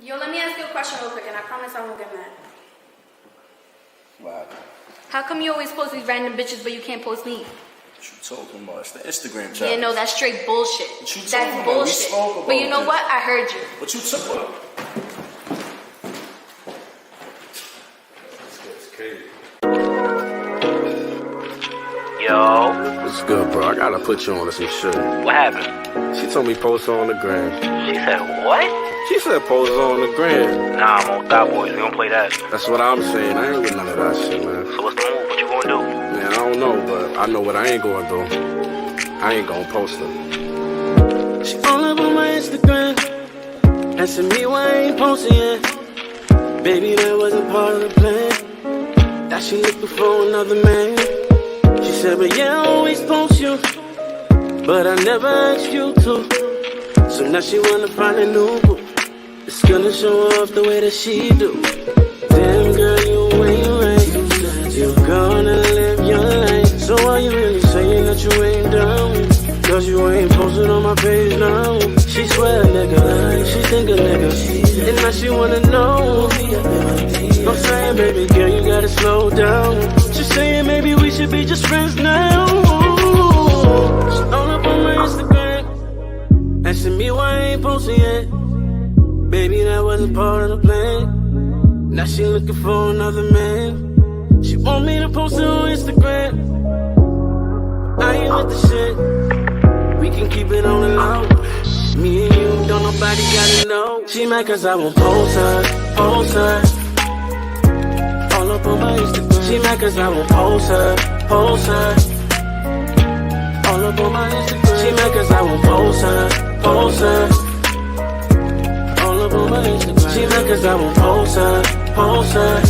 Yo, let me ask you a question real quick, and I promise I won't get mad. Wow. How come you always post these random bitches, but you can't post me? What you talking about? It's the Instagram challenge. Yeah, no, that's straight bullshit. What you That's talking about? bullshit. We spoke about but you know this. what? I heard you. What you talking about? Yo, What's good, bro? I gotta put you on to some shit. what happened? She told me post her on the gram. She said what? She said post her on the gram. Nah, I'm on Thought Boys. We don't play that. That's what I'm saying. I ain't with none of that shit, man. So what's the move? What you gonna do? Man, I don't know, but I know what I ain't gonna do. I ain't gonna post her. She all up on my Instagram, asking me why I ain't posting yet. Baby, that wasn't part of the plan. That she looking for another man. She said, but yeah, I always post you, but I never asked you to. So now she wanna find a new boo. It's gonna show off the way that she do. Damn girl, you ain't right. You gonna live your life. So why you really saying that you ain't down? Cause you ain't posted on my page now. She swear a nigga, she think a nigga, and now she wanna know. I'm saying, baby girl, you gotta slow down. She's saying maybe we should be just friends now. She all up on my Instagram, asking me why I ain't posting yet. Baby, that wasn't part of the plan. Now she looking for another man. She want me to post it on Instagram. I ain't with the shit. We can keep it on the low. Me and you, don't nobody gotta know. She mad cause I won't post her, post her. All up on my Instagram. She mad cause I won't post her, post her. All up on my Instagram. She mad cause I won't post her, post her. All up on my Instagram. She mad cause I won't post her, post her.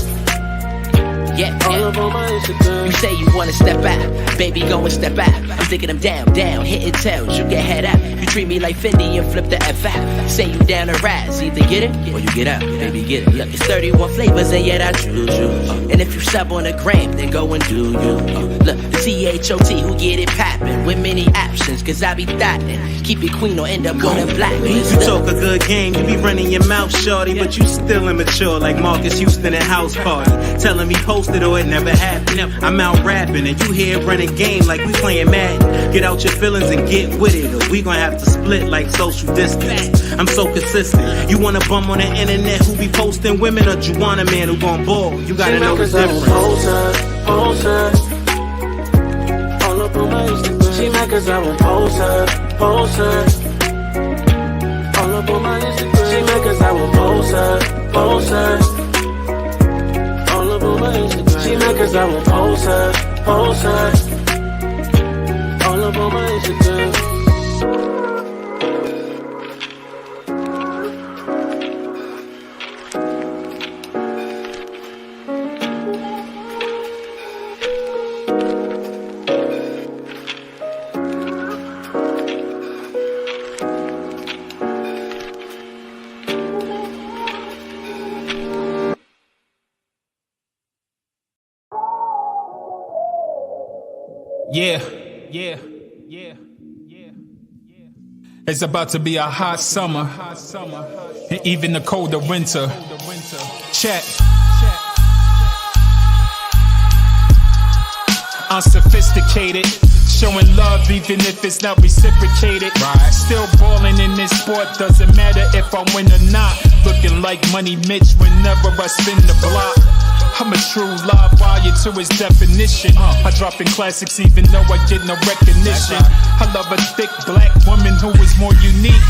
Yeah, All up on my Instagram. You say you wanna step out, baby, go and step out. I'm thinking I'm down, hitting tails, you get head out. You treat me like Fendi and flip the F out. Say you down to rise, either get it or you get out, baby, get it. Look, it's 31 flavors and yet I choose you. And if you sub on a gram, then go and do you. Look, the THOT who get it poppin' with many options, cause I be thottin'. Keep it queen or end up on a blacklist. You talk a good game, you be running your mouth, shorty, but you still immature like Marcus Houston at house party. Telling me post it or it never happened. I'm out rapping and you here running game like we playing Madden. Get out your feelings and get with it, or we gon' have to split like social distance. I'm so consistent. You want a bum on the internet who be posting women, or you want a man who gon' ball? You gotta know the difference. Post her, post her. All up on my Instagram. She mad cause I won't post her, post her. All up on my Instagram. She mad cause I won't post her, post her. All up on my Instagram. She mad cause I won't post her, post her. All up on my Instagram. Yeah. It's about to be a hot summer, and even a colder winter. Check. Unsophisticated, showing love even if it's not reciprocated. Still balling in this sport, doesn't matter if I win or not. Looking like Money Mitch whenever I spin the block. I'm a true live wire to its definition. I drop in classics even though I get no recognition. I love a thick black woman who is more unique.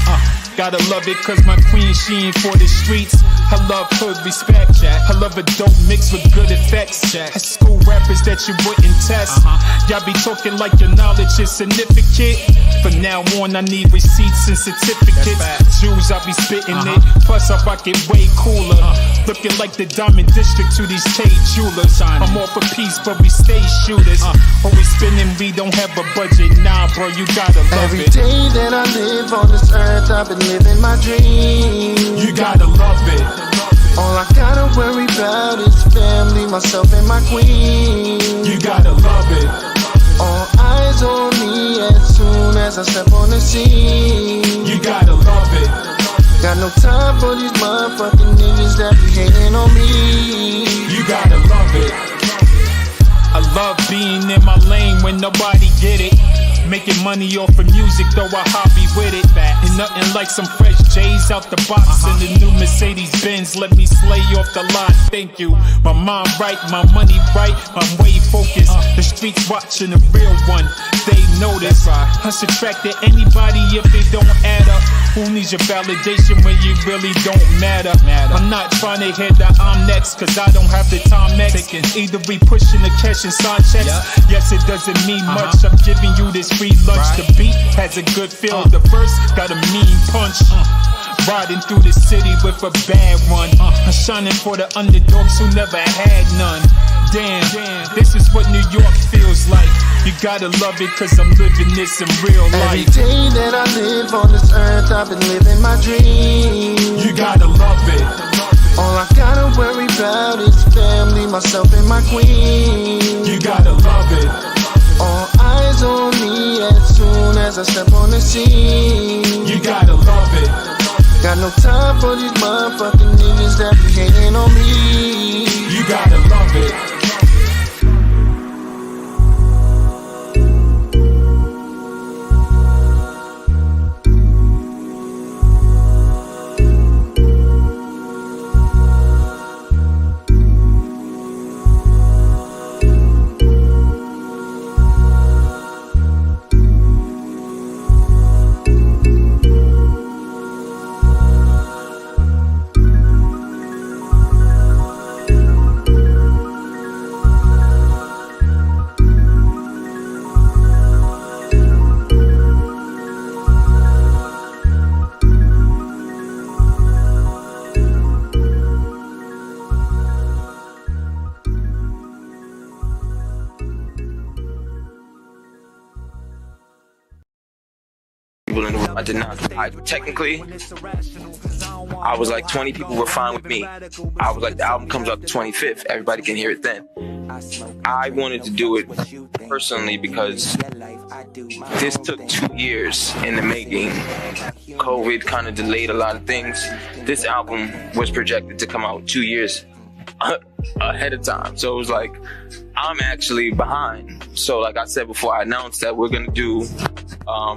Gotta love it cause my queen, she ain't for the streets. I love hood respect. I love a dope mix with good effects. High school rappers that you wouldn't test. Y'all be talking like your knowledge is significant. From now on I need receipts and certificates. Jews, I be spitting it. Plus I rock it way cooler. Looking like the Diamond District to these K jewelers. I'm all for peace but we stay shooters. Always spinning, we don't have a budget. Nah bro, you gotta love Every it. day that I live on this earth, I've been living my dream. You gotta love it. All I gotta worry about is family, myself and my queen. You gotta love it. All eyes on me as soon as I step on the scene. You gotta love it. Got no time for these motherfucking niggas that be hating on me. You gotta love it. I love being in my lane when nobody get it. Making money off of music, though a hobby with it. And nothing like some fresh J's out the box and the new Mercedes Benz. Let me slay off the lot. Thank you. My mind right, my money right. I'm way focused. The streets watching a real one. They notice. I subtracted anybody if they don't add up. Who needs your validation when you really don't matter? I'm not trying to hear that I'm next, cause I don't have the time next. Either we pushing the cash and sign checks. Yes, it doesn't mean much. I'm giving you this free lunch. The beat has a good feel. The verse got a mean punch. Riding through the city with a bad one. I'm shining for the underdogs who never had none. Damn, this is what New York feels like. You gotta love it, cause I'm living this in real life. Every day that I live on this earth, I've been living my dream. You gotta love it. All I gotta worry about is family, myself and my queen. You gotta love it. All eyes on me as soon as I step on the scene. You gotta love it. Got no time for these motherfucking niggas that be hating on me. You gotta love it. I did not. Technically, I was like 20 people were fine with me. I was like, the album comes out the 25th. Everybody can hear it then. I wanted to do it personally because this took 2 years in the making. COVID kind of delayed a lot of things. This album was projected to come out 2 years ahead of time. So it was like, I'm actually behind. So like I said before, I announced that we're going to do,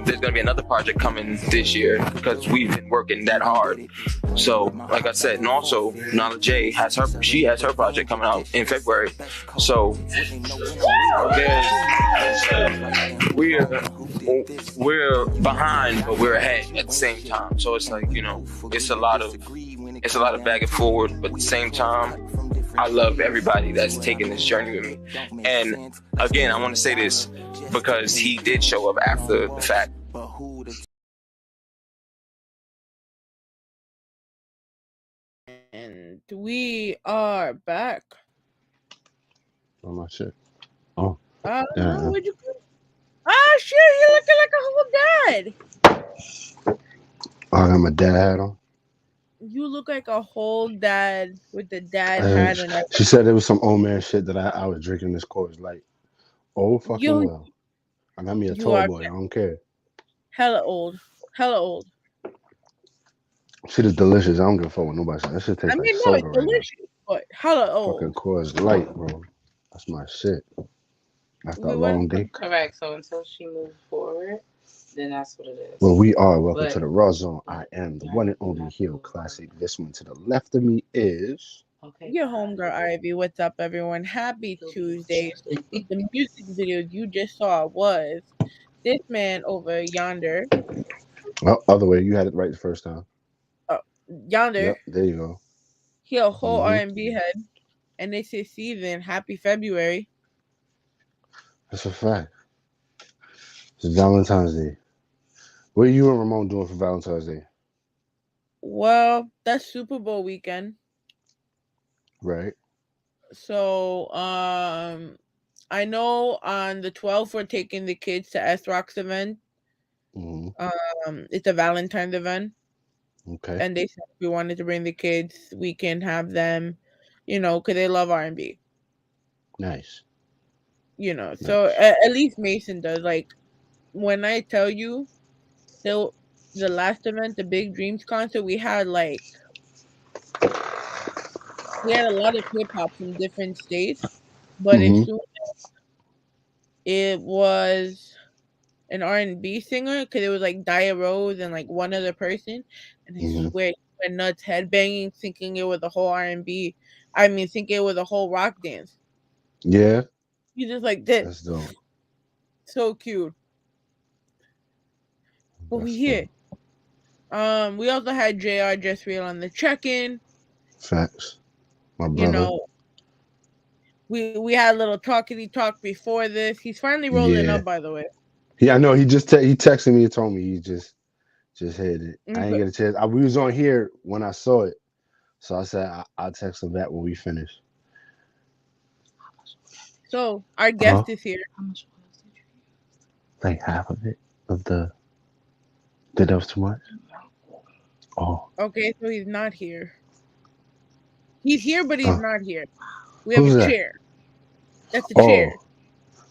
there's going to be another project coming this year because we've been working that hard. So like I said, and also Nala J has her project coming out in February. So we're behind, but we're ahead at the same time. So it's like, you know, it's a lot of back and forward, but at the same time, I love everybody that's taking this journey with me. And again, I want to say this because he did show up after the fact. And we are back. Oh my shit. Oh. I don't know, where'd you go? Oh shit, you're looking like a whole dad. I got my dad hat on. You look like a whole dad with the dad hat and everything. She said there was some old man shit that I was drinking this Coors Light. Oh fucking well. I got me a tall boy. I don't care. Hella old. Shit is delicious. I don't give a fuck what nobody says. That shit tastes like soda it's delicious, but hella old. Fucking Coors Light, bro. That's my shit. After a long day. Correct. So until she moves forward, then that's what it is. Well, we are. Welcome to the Rawrrzone. I am the one and only Hero Classic. This one to the left of me is... Your homegirl Ivy. What's up, everyone? Happy Tuesday. The music video you just saw was this man over yonder. Oh, other way. You had it right the first time. Yonder. Yep, there you go. He a whole R&B head. And they say season. Happy February. That's a fact. It's Valentine's Day. What are you and Ramon doing for Valentine's Day? Well, that's Super Bowl weekend. Right. So, I know on the 12th we're taking the kids to S-Rock's event. It's a Valentine's event. Okay. And they said if we wanted to bring the kids, we can have them, you know, because they love R&B. Nice. You know, so at least Mason does. Like, when I tell you, the last event, the Big Dreams concert, we had a lot of hip hop from different states, but as Mm-hmm. soon it was an R&B singer because it was like Dia Rose and like one other person, and I Mm-hmm. swear he went nuts headbanging, thinking it was a whole R&B. I mean, thinking it was a whole rock dance. Yeah, He just like did that's dope. so cute. But we That's here. dope. We also had JR Just Real on the check-in. Facts. My You brother. know, we had a little talkity talk before this. He's finally rolling Yeah. up, by the way. Yeah, I know. He just he texted me and told me he just hit it. I didn't But- get a chance. We was on here when I saw it, so I said I'll text him back when we finish. So our guest Huh? is here. How much oil did you use? Like half of it of the. That was too much. Oh. Okay, so he's not here. He's here, but he's not here. We have Who's a that? chair. That's a Oh. chair.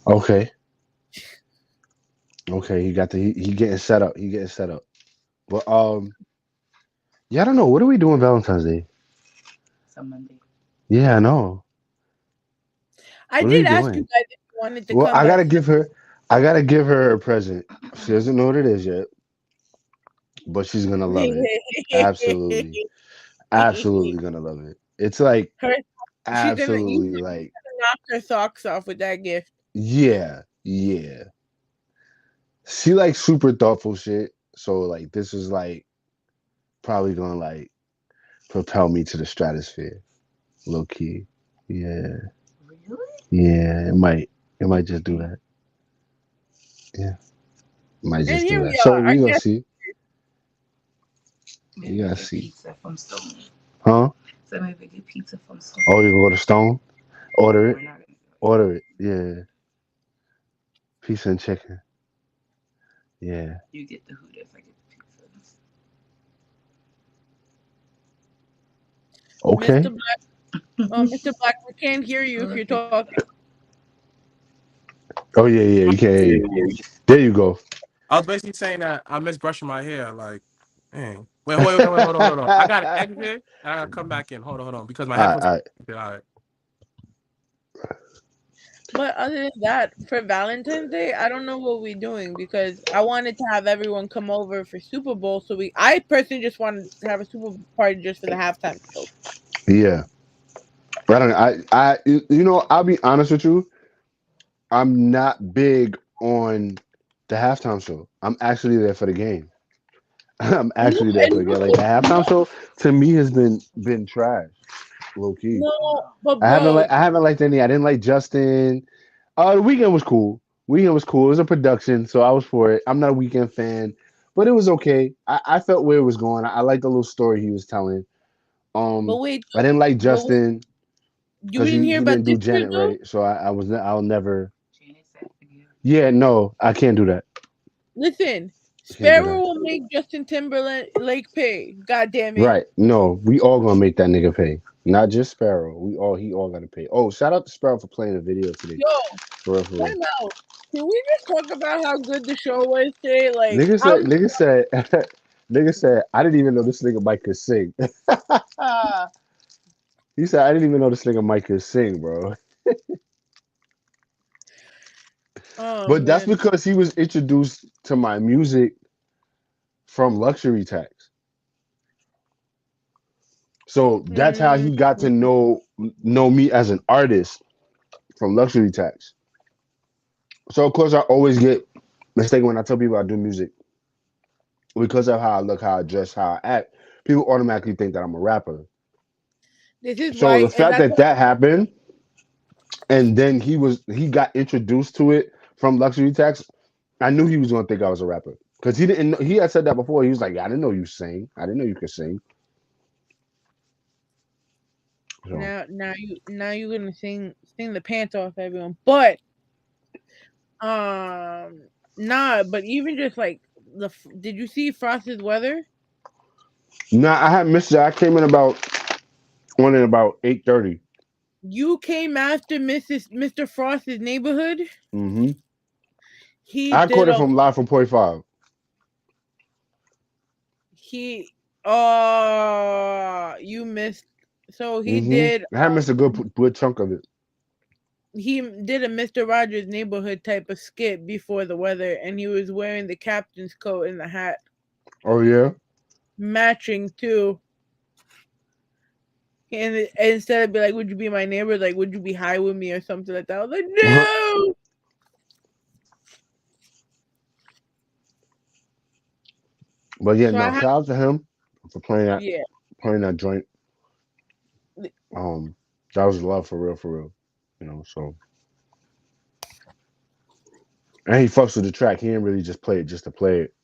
Okay. Okay, he got he getting set up. He getting set up. But yeah, I don't know. What are we doing Valentine's Day? It's a Monday. Yeah, I know. I What are we did ask you doing? guys if you wanted to Well, come. I gotta But give her a present. She doesn't know what it is yet, but she's gonna love it. Absolutely, absolutely gonna love it. It's like she's absolutely gonna like knock her socks off with that gift. yeah, yeah. She like super thoughtful shit. So like this is like probably gonna like propel me to the stratosphere, low key. Yeah, Really? yeah. It might just do that. Yeah, might And just do here that. we So are. we I gonna guess see. Maybe You gotta get see. pizza from Stone. Huh? So maybe get pizza from Stone. Oh, you can go to Stone? Order We're it. not gonna do it. Order it. Yeah. Pizza and chicken. Yeah. You get the Hooters, I get the pizza. Okay. Mr. Black, Mr. Black, we can't hear you if you're talking. Oh yeah, yeah. You can't hear you. There you go. I was basically saying that I miss brushing my hair. Like, man. Wait, hold on. I got to exit and I got to come back in. Hold on. Because my headphones. All right. But other than that, for Valentine's Day, I don't know what we're doing because I wanted to have everyone come over for Super Bowl. So I personally just wanted to have a Super Bowl party just for the halftime show. Yeah. I don't. You know. I'll be honest with you. I'm not big on the halftime show. I'm actually there for the game. I'm actually there for the game. Like the halftime show to me has been trash, low key. No, but I bro, haven't liked any. I didn't like Justin. The weekend was cool. It was a production, so I was for it. I'm not a weekend fan, but it was okay. I felt where it was going. I liked the little story he was telling. but wait, I didn't like but Justin you because didn't he hear didn't about do this year Janet though? right. So I'll never. Yeah, no, I can't do that. Listen, I can't do Sparrow that. will make Justin Timberlake pay. God damn it! Right? No, we all gonna make that nigga pay. Not just Sparrow. He all gotta pay. Oh, shout out to Sparrow for playing the video today. Yo, For real, for real. time out. Can we just talk about how good the show was today? Like, Nigga said, I didn't even know this nigga Mike could sing. He said, I didn't even know this nigga Mike could sing, bro. oh, But that's man. because he was introduced to my music from Luxury Tax. So that's how he got to know me as an artist from Luxury Tax. So of course I always get mistaken when I tell people I do music. Because of how I look, how I dress, how I act, people automatically think that I'm a rapper. This is So why, the fact that happened, and then he got introduced to it from Luxury Tax, I knew he was gonna think I was a rapper. Because he had said that before. He was like, yeah, I didn't know you sing. I didn't know you could sing. So. Now you're gonna sing the pants off everyone. But but even just like did you see Frost's weather? Nah, I had missed it. I came in about 8:30. You came after Mr. Frost's neighborhood. Mm-hmm. He I did caught it from live from 0.5. You missed. So he did. I missed a good chunk of it. He did a Mr. Rogers Neighborhood type of skit before the weather, and he was wearing the captain's coat and the hat. Oh yeah, matching too. And instead of be like, "Would you be my neighbor?" Like, "Would you be high with me?" or something like that. I was like, "No." But yeah, no. Shout out to him for playing that joint. That was love for real. You know, so. And he fucks with the track. He didn't really just play it just to play it.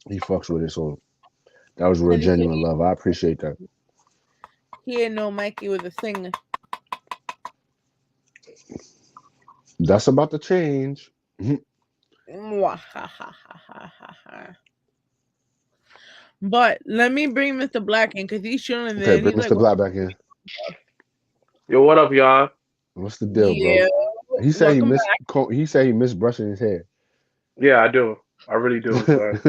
He fucks with it, so that was real genuine love. I appreciate that. He didn't know Mikey was a singer. That's about to change. But let me bring Mr. Blacc in because he's chilling there. Okay, bring Mr. Blacc back in. Yo, what up, y'all? What's the deal, bro? He said he missed brushing his hair. Yeah, I do. I really do, son.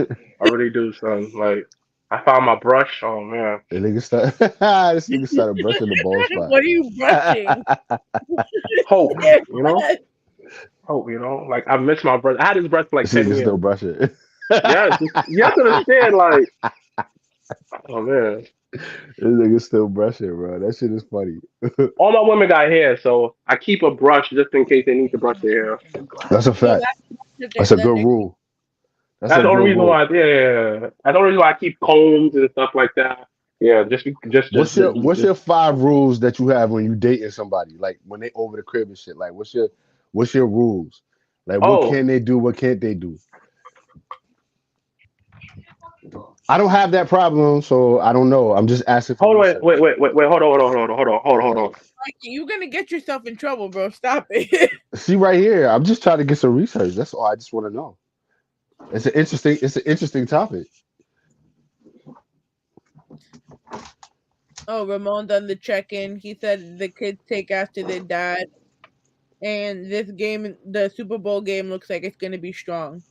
I really do, son. Like, I found my brush. Oh man, this nigga started brushing the bald spot. What are you brushing? Hope, you know. Hope, you know. Like, I miss my brush. I had this brush for like 10 years. Still brush it. Yeah, you have to understand. Like, oh man, this nigga still brushing, bro. That shit is funny. All my women got hair, so I keep a brush just in case they need to brush their hair. That's a fact. That's a good rule. That's the only reason why. Yeah. That's the only reason why I keep combs and stuff like that. Yeah, just. What's your 5 rules that you have when you dating somebody? Like when they over the crib and shit. Like what's your rules? Like what can they do? What can't they do? I don't have that problem, so I don't know. I'm just asking. Wait, hold on. Like, you're gonna get yourself in trouble, bro. Stop it. See right here. I'm just trying to get some research. That's all. I just want to know. It's an interesting topic. Oh, Ramon done the check-in. He said the kids take after their dad, and this game, the Super Bowl game, looks like it's gonna be strong.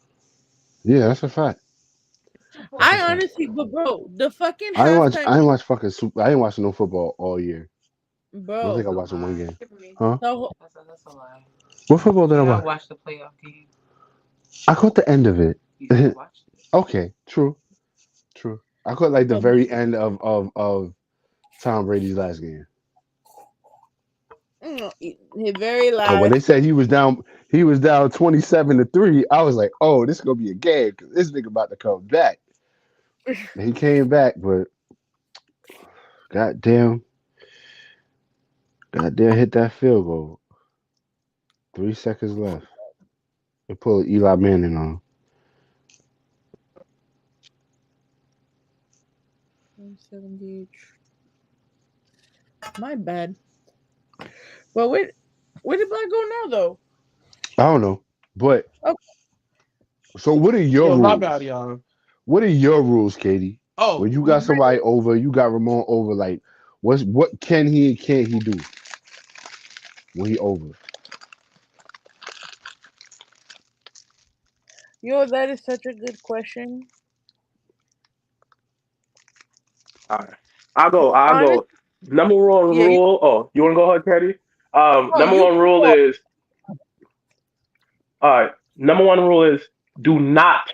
Yeah, that's a fact. I honestly, but bro, the fucking I ain't watch no football all year. Bro, I don't think I watched one game. Huh? That's a lie. What football did I watch? I watched the playoff game. I caught the end of it. You didn't watch it? Okay, true. I caught like the very end of Tom Brady's last game. His very last. But when they said he was down 27-3, I was like, oh, this is gonna be a game because this nigga about to come back. And he came back, but goddamn hit that field goal. 3 seconds left. They pulled Eli Manning on. 170. My bad. Well, where did Blacc go now, though? I don't know, but so what are your rules? My bad, y'all. What are your rules, Katie? Oh, when you got somebody over, you got Ramon over. Like, what can he and can't he do when he over? Yo, that is such a good question. All right, I'll go. Number one rule. Oh, you want to go ahead, Teddy? Number one rule is. All right. Number one rule is do not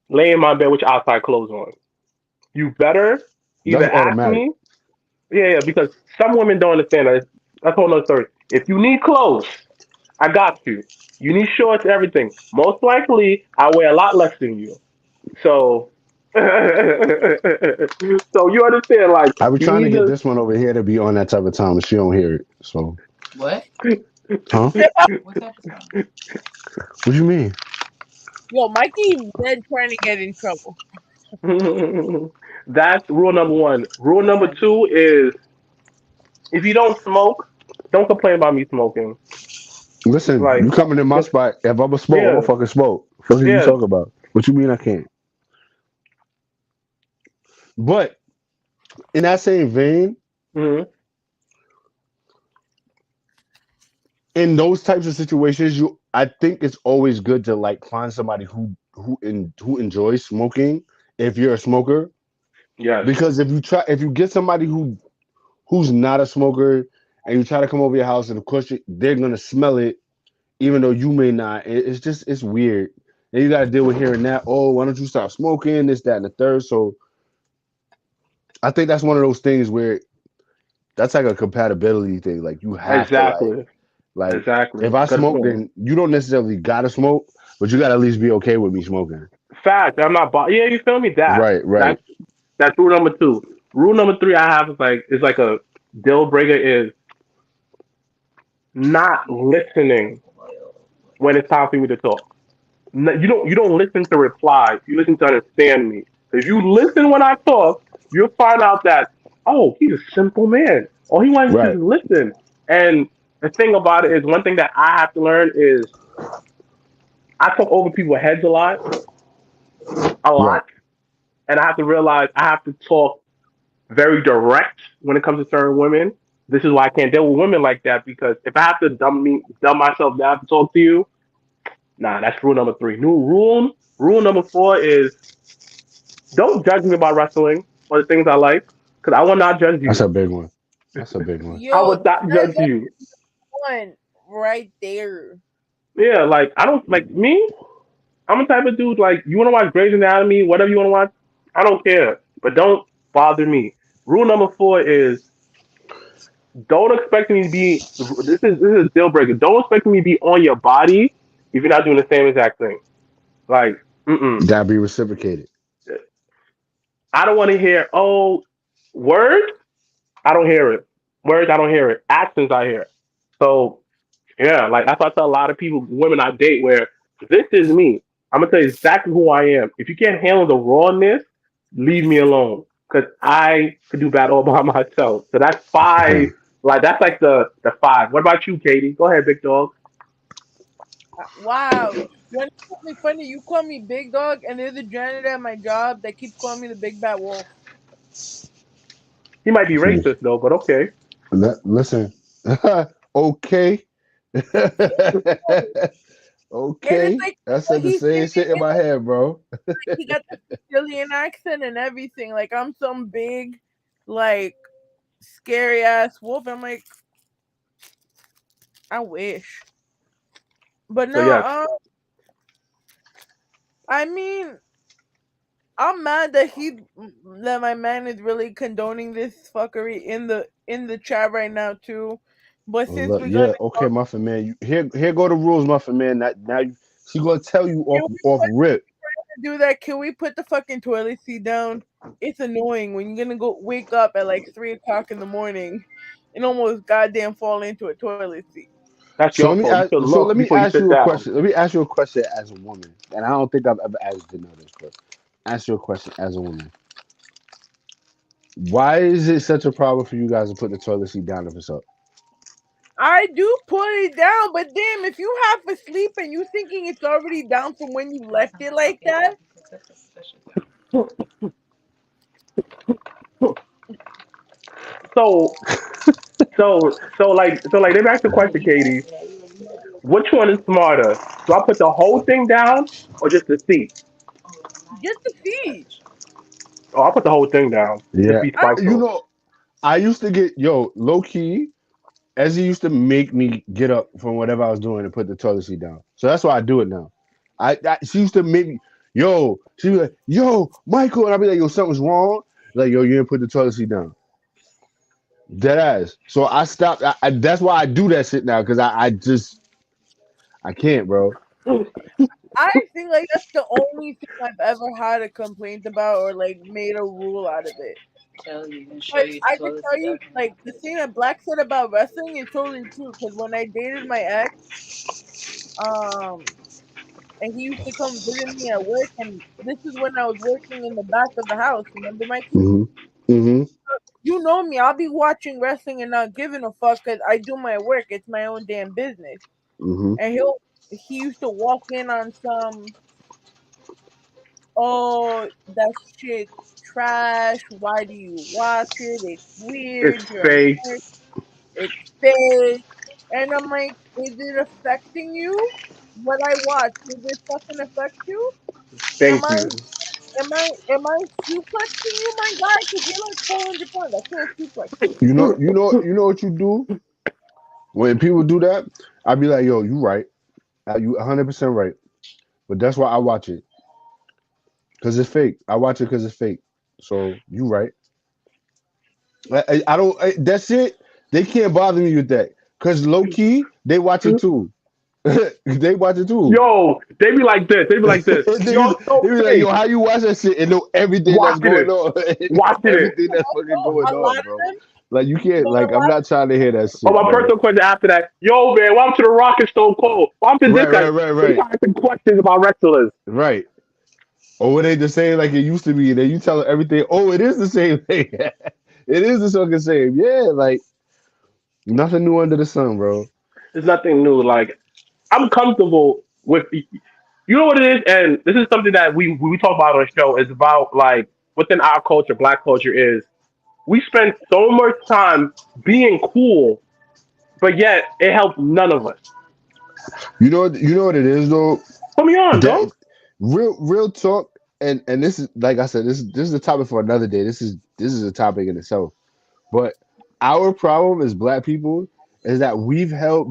lay in my bed with your outside clothes on. You better either ask me. Yeah, because some women don't understand that. That's a whole nother story. If you need clothes, I got you. You need shorts, everything. Most likely, I weigh a lot less than you. So, so you understand, like. I was trying to get this one over here to be on that type of time, but she don't hear it. So. What? Huh? What type of time? What you mean? Yo, Mikey dead trying to get in trouble. That's rule number one. Rule number two is if you don't smoke, don't complain about me smoking. Listen, like, you coming in my spot. If I'm a smoke, I'm gonna fucking smoke. What are you talking about? What you mean I can't? But in that same vein, in those types of situations, I think it's always good to like find somebody who who enjoys smoking if you're a smoker. Yes. Because if you get somebody who's not a smoker and you try to come over your house and of course they're gonna smell it even though you may not. It's weird. And you got to deal with hearing that. Oh, why don't you stop smoking? This, that, and the third. So I think that's one of those things where that's like a compatibility thing. Like you have to Exactly. if I Because smoke, then you don't necessarily gotta smoke, but you gotta at least be okay with me smoking. fact, I'm not. Yeah, you feel me? Right. That's rule number two. Rule number three I have is like a deal breaker is not listening when it's time for me to talk. You don't listen to replies. You listen to understand me. If you listen when I talk, you'll find out that he's a simple man. All he wants to Right. do is listen. And the thing about it is one thing that I have to learn is I talk over people's heads a Right. lot, and I have to realize I have to talk very direct when it comes to certain women. This is why I can't deal with women like that because if I have to dumb myself down to talk to you, nah, that's rule number three. New rule number four is don't judge me about wrestling or the things I like because I will not judge That's you. a big one. That's a big one. I Yo, would not that's judge you. one right there. Yeah, like I don't like me. I'm the type of dude like you want to watch Grey's Anatomy, whatever you want to watch. I don't care, but don't bother me. Rule number four is don't expect me to be. This is a deal breaker. Don't expect me to be on your body if you're not doing the same exact thing. Like, Gotta be reciprocated. I don't want to hear words. I don't hear it. Words, I don't hear it. Actions, I hear it. So yeah, like that's why I tell a lot of people, women I date, where this is me. I'm gonna tell you exactly who I am. If you can't handle the rawness, leave me alone, because I could do bad all by myself. So that's five. Like that's like the five. What about you, Katie? Go ahead, big dog. Wow. You want to something funny? You call me big dog, and there's a janitor at my job that keeps calling me the big bad wolf. He might be racist though, but okay. Listen. Okay. And it's Okay. like I said the he's same shit in my head, bro. he got the Sicilian accent and everything. Like I'm some big, like scary ass wolf. I'm like, I wish, but So no. yes, I mean, I'm mad that my man is really condoning this fuckery in the chat right now too. But Oh, since look, we're gonna yeah, okay, Muffin Man. Here go the rules, Muffin Man. She gonna tell you can off rip. we do that? Can we put the fucking toilet seat down? It's annoying when you're gonna go wake up at like 3 o'clock in the morning and almost goddamn fall into a toilet seat. that's So your let me fault. You ask. should So look let me before you ask sit you a down. question. Let me ask you a question as a woman, and I don't think I've ever asked Janelle this question. Ask you a question as a woman. Why is it such a problem for you guys to put the toilet seat down if it's up? I do put it down, but damn, if you half asleep and you thinking it's already down from when you left it like that, So so like let me ask the question, Katie. Which one is smarter? Do I put the whole thing down or just the seat? just the feet. Oh, I put the whole thing down. Just Yeah, be I you spiteful. know, I used to get low key. Ezzy used to make me get up from whatever I was doing and put the toilet seat down. So that's why I do it now. She used to make me, she was like, yo, Michael, and I'd be like, yo, something's wrong. Like, yo, you didn't put the toilet seat down. Dead ass. So I stopped. That's why I do that shit now because I can't, bro. I think like that's the only thing I've ever had a complaint about or like made a rule out of it. Tell you and show But you I the can toilet tell seat you, document. like the thing that Black said about wrestling is totally true. Because when I dated my ex, um, and he used to come visit me at work, and this is when I was working in the back of the house. Remember, Mikey? Mm-hmm. Mm-hmm. You know me. I'll be watching wrestling and not giving a fuck because I do my work. It's my own damn business. Mm-hmm. And he used to walk in on some, oh, that shit trash. Why do you watch it? It's It's weird. You're fake. American. It's fake. And I'm like, is it affecting you? What I watch, does it fucking affect you? Am Thank I you. am I suplexing you, my guy? Because you're like 400 pounds. I can't suplex you. You know what you do when people do that. I'd be like, yo, you right, you 100% right. But that's why I watch it because it's fake. I watch it because it's fake. So you right. I don't. That's it. They can't bother me with that because low key they watch it too. They watch it too. Yo, they be like this. They be like this. Yo, it's They so be like, yo, fake. how you watch that shit and know everything that's Watching going it. on? Watching it. Everything that's fucking going A lot on, of bro. them, Like you can't. but a Like I'm lot not trying to hear that Oh, shit, my bro. personal question after that. Yo, man, why to the Rock and Stone Cold? Why to this Right, guy? right, right, They right, asking questions about wrestlers. right. Or were they the same like it used to be? Then you tell them everything. Oh, it is the same thing. It is the fucking same. Yeah, like nothing new under the sun, bro. There's nothing new. Like, I'm comfortable with, you know what it is? And this is something that we talk about on the show. Is about, like, within our culture, black culture, is we spend so much time being cool, but yet it helps none of us. You know what it is though. Put me on, dog. That real talk, and this is like I said, this is a topic for another day. This is a topic in itself. But our problem as black people is that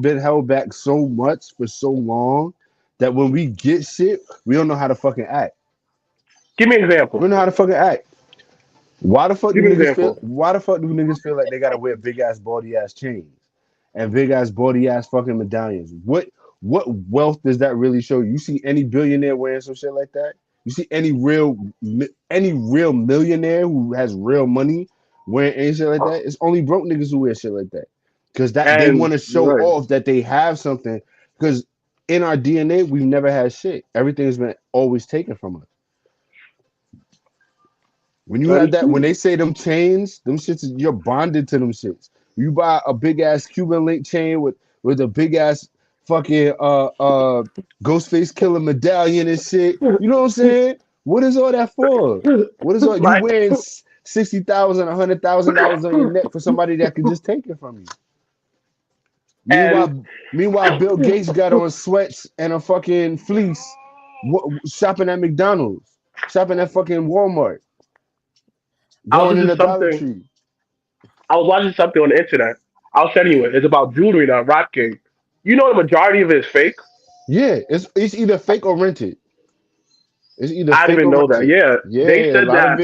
been held back so much for so long that when we get shit, we don't know how to fucking act. Give me an We example. don't know how to fucking act. Why the fuck do Give me an niggas feel? example. Why the fuck do niggas feel like they gotta wear big ass baldy ass chains and big ass baldy ass fucking medallions? What wealth does that really show you? You see any billionaire wearing some shit like that? You see any real millionaire who has real money wearing any shit like that? It's only broke niggas who wear shit like that because that they And want to show you're right. off that they have something. Because in our DNA, we've never had shit. Everything's been always taken from us. When you That have is that, when true. they say them chains, them shits, you're bonded to them shits. You buy a big ass Cuban link chain with a big ass fucking Ghostface killer medallion and shit. You know what I'm saying? What is all that for? What is all you Like, wearing $60,000, $100,000 on your neck for somebody that could just take it from you? and Meanwhile, Bill Gates got on sweats and a fucking fleece, shopping at McDonald's, shopping at fucking Walmart, I was going in listening the to Dollar something. Tree. I was watching something on the internet. I'll send you it. It's about jewelry now, Rap King. You know the majority of it is fake. Yeah, it's either fake or rented. It's either I didn't fake even or know that. rented. Yeah, they Yeah, said that.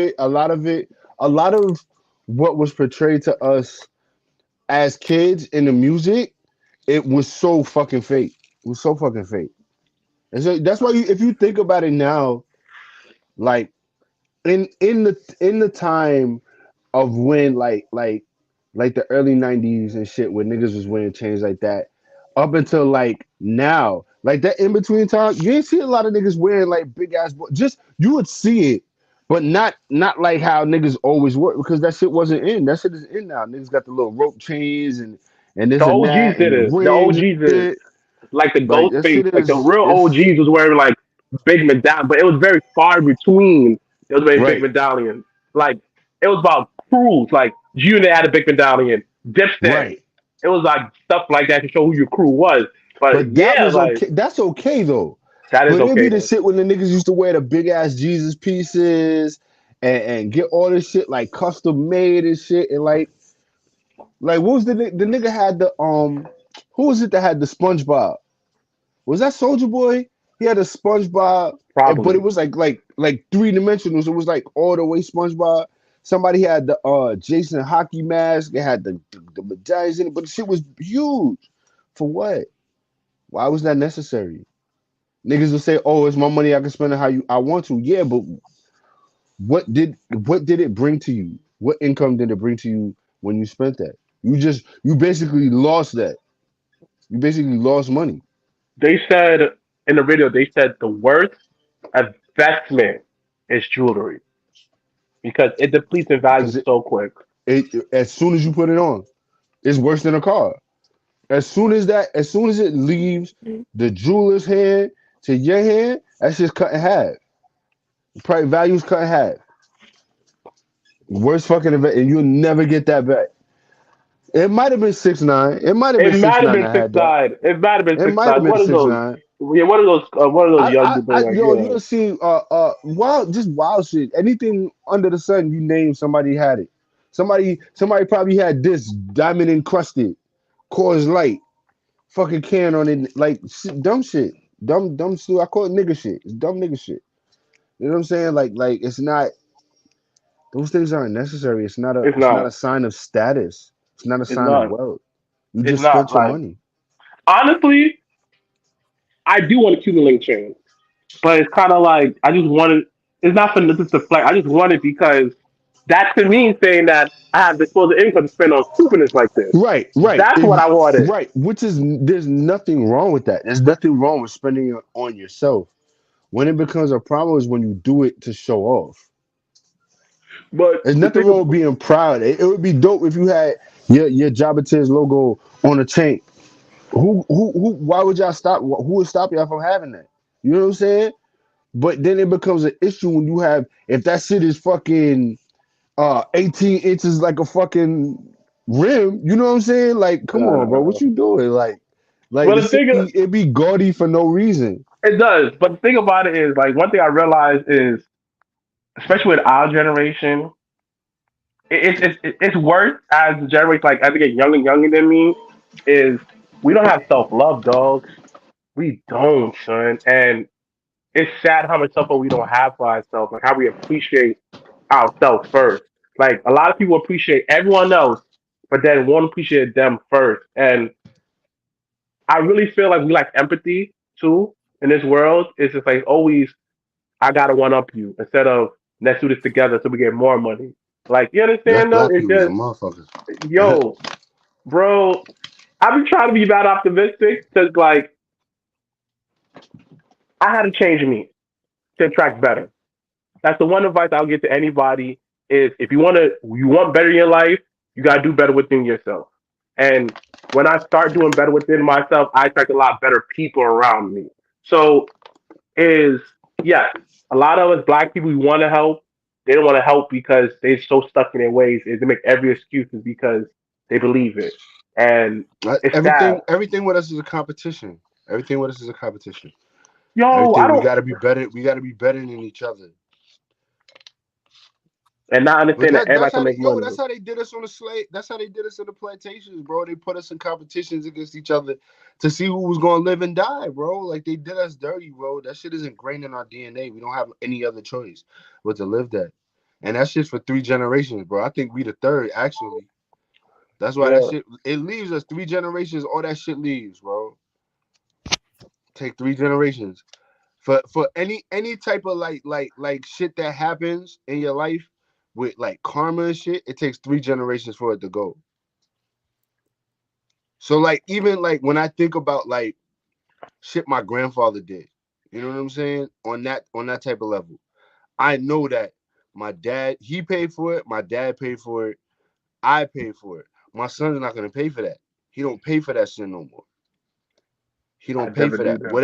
a lot of what was portrayed to us as kids in the music, it was so fucking fake. It was so fucking fake. And so that's why if you think about it now, like in the time of when like the early 90s and shit when niggas was wearing chains like that up until like now like that in between time you ain't see a lot of niggas wearing like big ass just you would see it but not like how niggas always were because that shit wasn't in that shit is in now niggas got the little rope chains and The this and OGs that and did the it. The rings and OGs did it. shit Like the like ghost that face, shit like the is real it's OGs was wearing like big medallion, but it was very far between. It was very big right medallion. Like it was about crews. Like Junior had a big medallion. Dipset. right It was like stuff like that to show who your crew was. But but that yeah, was like okay that's okay though. that is But it okay be the though. shit when the niggas used to wear the big ass Jesus pieces and get all this shit like custom made and shit and like what was the nigga had the who was it that had the SpongeBob? Was that Soldier Boy? He had a SpongeBob, but it Probably. was like 3 dimensionals. It was like all the way SpongeBob. Somebody had the Jason hockey mask. It had the medallions in it, but the shit was huge. For what? Why was that necessary? Niggas will say, "Oh, it's my money. I can spend it how I want to." Yeah, but what did it bring to you? What income did it bring to you when you spent that? You basically lost that. You basically lost money They said in the video, they said the worst investment is jewelry because it depletes in value because so quick. it as soon as you put it on, it's worse than a car. As soon as it leaves the jeweler's hand to your hand, that's just cut in half. Price value's cut in half. Worst fucking event, and you'll never get that back. It might have been 6ix9ine. It might have been It six might have nine been that six had that. nine. It might have been It six might have nine. been One of six those. nine. Yeah, one of those young people like, Yo, you yeah. don't see wild shit. Anything under the sun, you name somebody had it. Somebody probably had this diamond encrusted, Coors Light, fucking can on it, like dumb shit, dumb shit. I call it nigga shit. It's dumb nigga shit. You know what I'm saying? Like it's not. Those things aren't necessary. It's It's not not. a sign of status. It's not a It's sign of not. wealth. You It's just not. spent your Like, money. honestly, I do want a Cuban link chain, but it's kind of like I just wanted. It's not for this to flex. I just want it because that to me saying that I have disposable income to spend on stupidness like this. Right. That's what I wanted. Right. Which is there's nothing wrong with that. There's nothing wrong with spending it on yourself. When it becomes a problem is when you do it to show off. But There's the nothing thing, wrong with being proud. It would be dope if you had your Jabba Tins logo on a chain. Who? Why would y'all stop? Who would stop y'all from having that? You know what I'm saying? But then it becomes an issue when you have if that shit is fucking 18 inches like a fucking rim. You know what I'm saying? Like, come on, bro, what you doing? Like but the the shit thing is, it be gaudy for no reason. it does. But the thing about it is, like, one thing I realized is, especially with our generation, it's worse as the generation, like, as they get younger than me, is we don't have self love, dogs. We don't, son. And it's sad how much self love we don't have for ourselves, like how we appreciate ourselves first. Like, a lot of people appreciate everyone else, but then won't appreciate them first. And I really feel like we lack empathy too in this world. It's just like always, I gotta one up you instead of let's do this together so we get more money. Like, you That's understand though? black It's people, just, some motherfuckers. yo, bro, I've been trying to be that optimistic because, like, I had to change me to attract better. That's the one advice I'll give to anybody is if you want better in your life, you gotta do better within yourself. And when I start doing better within myself, I attract a lot better people around me. So is yes, a lot of us black people we want to help. They don't want to help because they're so stuck in their ways. Is they make every excuse is because they believe it, and it's sad. Everything with us is a competition. Everything with us is a competition. Yo, I Everything we don't, gotta be better. We gotta be better than each other. and not But understand that that's everybody how can they make money. that's how they did us on the slave. That's how they did us in the plantations, bro. They put us in competitions against each other to see who was gonna live and die, bro. Like they did us dirty, bro. That shit is ingrained in our DNA. We don't have any other choice but to live that. And that's just for 3 generations, bro. I think we the third, actually. That's why that Yeah, shit it leaves us 3 generations. All that shit leaves, bro. Take 3 generations for any type of like shit that happens in your life with like karma and shit. It takes 3 generations for it to go. So like even like when I think about like shit my grandfather did, you know what I'm saying? On that type of level, I know that my dad he paid for it, my dad paid for it, I paid for it. My son's not gonna pay for that. He don't pay for that shit no more. He I don't pay never for do that. that.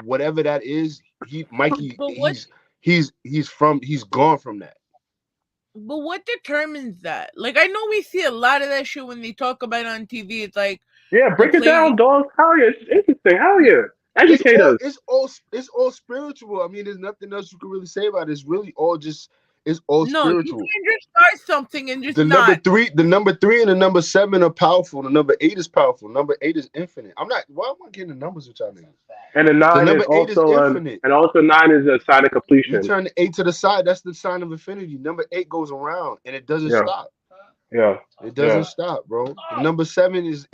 Whatever that is, he Mikey But what he's gone from that. but what determines that? Like I know we see a lot of that shit when they talk about it on TV. It's like Yeah, the break it play down, dog. Hell yeah, it's interesting. Hell yeah, It's educate all us. it's all it's all spiritual. I mean, there's nothing else you can really say about it. It's really all just it's all no, you spiritual. can't just start something and just The number not. three, the number three and the number seven are powerful. The number eight is powerful. Number eight is infinite. I'm not why am I getting the numbers with y'all niggas? And the The nine is number eight is also infinite. and also nine is a sign of You completion. turn the eight to the side, that's the sign of infinity. Number eight goes around and it doesn't Yeah, stop. yeah, It yeah. doesn't stop, bro. The number seven is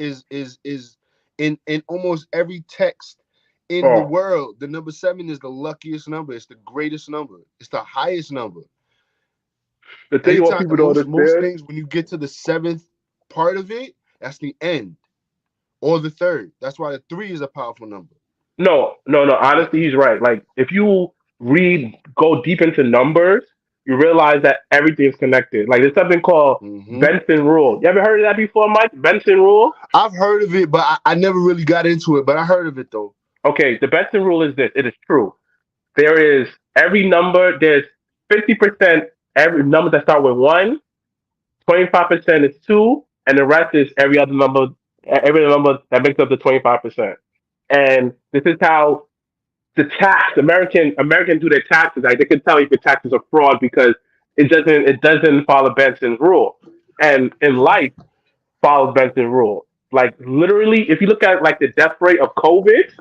in almost every text in the Oh, world. The number seven is the luckiest number. It's the greatest number. It's the highest number. the thing what Anytime people don't most understand. things when you get to the seventh part of it, that's the end. Or the third. That's why the three is a powerful number. No, no, no. Honestly, he's right. Like if you go deep into numbers, you realize that everything's connected. Like there's something called Hmm. Benson rule. You ever heard of that before, Mike? Benson rule. I've heard of it, but I never really got into it. But I heard of it though. Okay, the Benson rule is this. It is true. There is every number. There's 50% every number that start with one. 25% is two, and the rest is every other number. Every number that makes up the 25%. And this is how the tax American do their taxes. Like they can tell if your taxes are fraud because it doesn't follow Benson's rule. And in life follows Benson's rule. Like literally, if you look at like the death rate of COVID,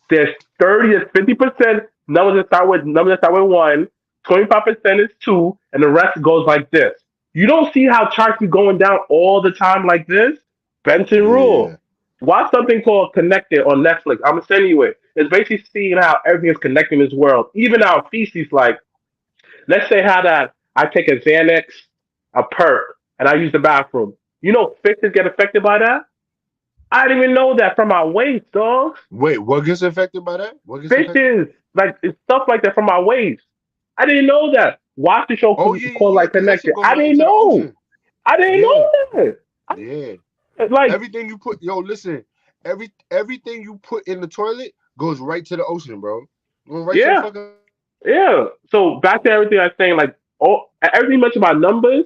there's 30 to 50% numbers that start with one, 25% is two, and the rest goes like this. You don't see how charts be going down all the time like this? Benson Yeah. rule. Watch something called Connected on Netflix. I'm gonna send you it. It's basically seeing how everything is connected in this world. Even our feces, like let's say how that I take a Xanax, a perk, and I use the bathroom. You know fishes get affected by that? I didn't even know that from my waist, dog. Wait, what gets affected by that? What gets affected? Fishes, like it's stuff like that from my waist. I didn't know that. Watch the show Oh yeah, yeah, called yeah. like Because that shit Connected. goes I right didn't into the know. ocean. I didn't Yeah, know that. yeah. Like Everything you put, yo, listen. Everything you put in the toilet goes right to the ocean, bro. Goes right to the yeah, fucking. yeah. So back to everything I was saying, like all everything much about numbers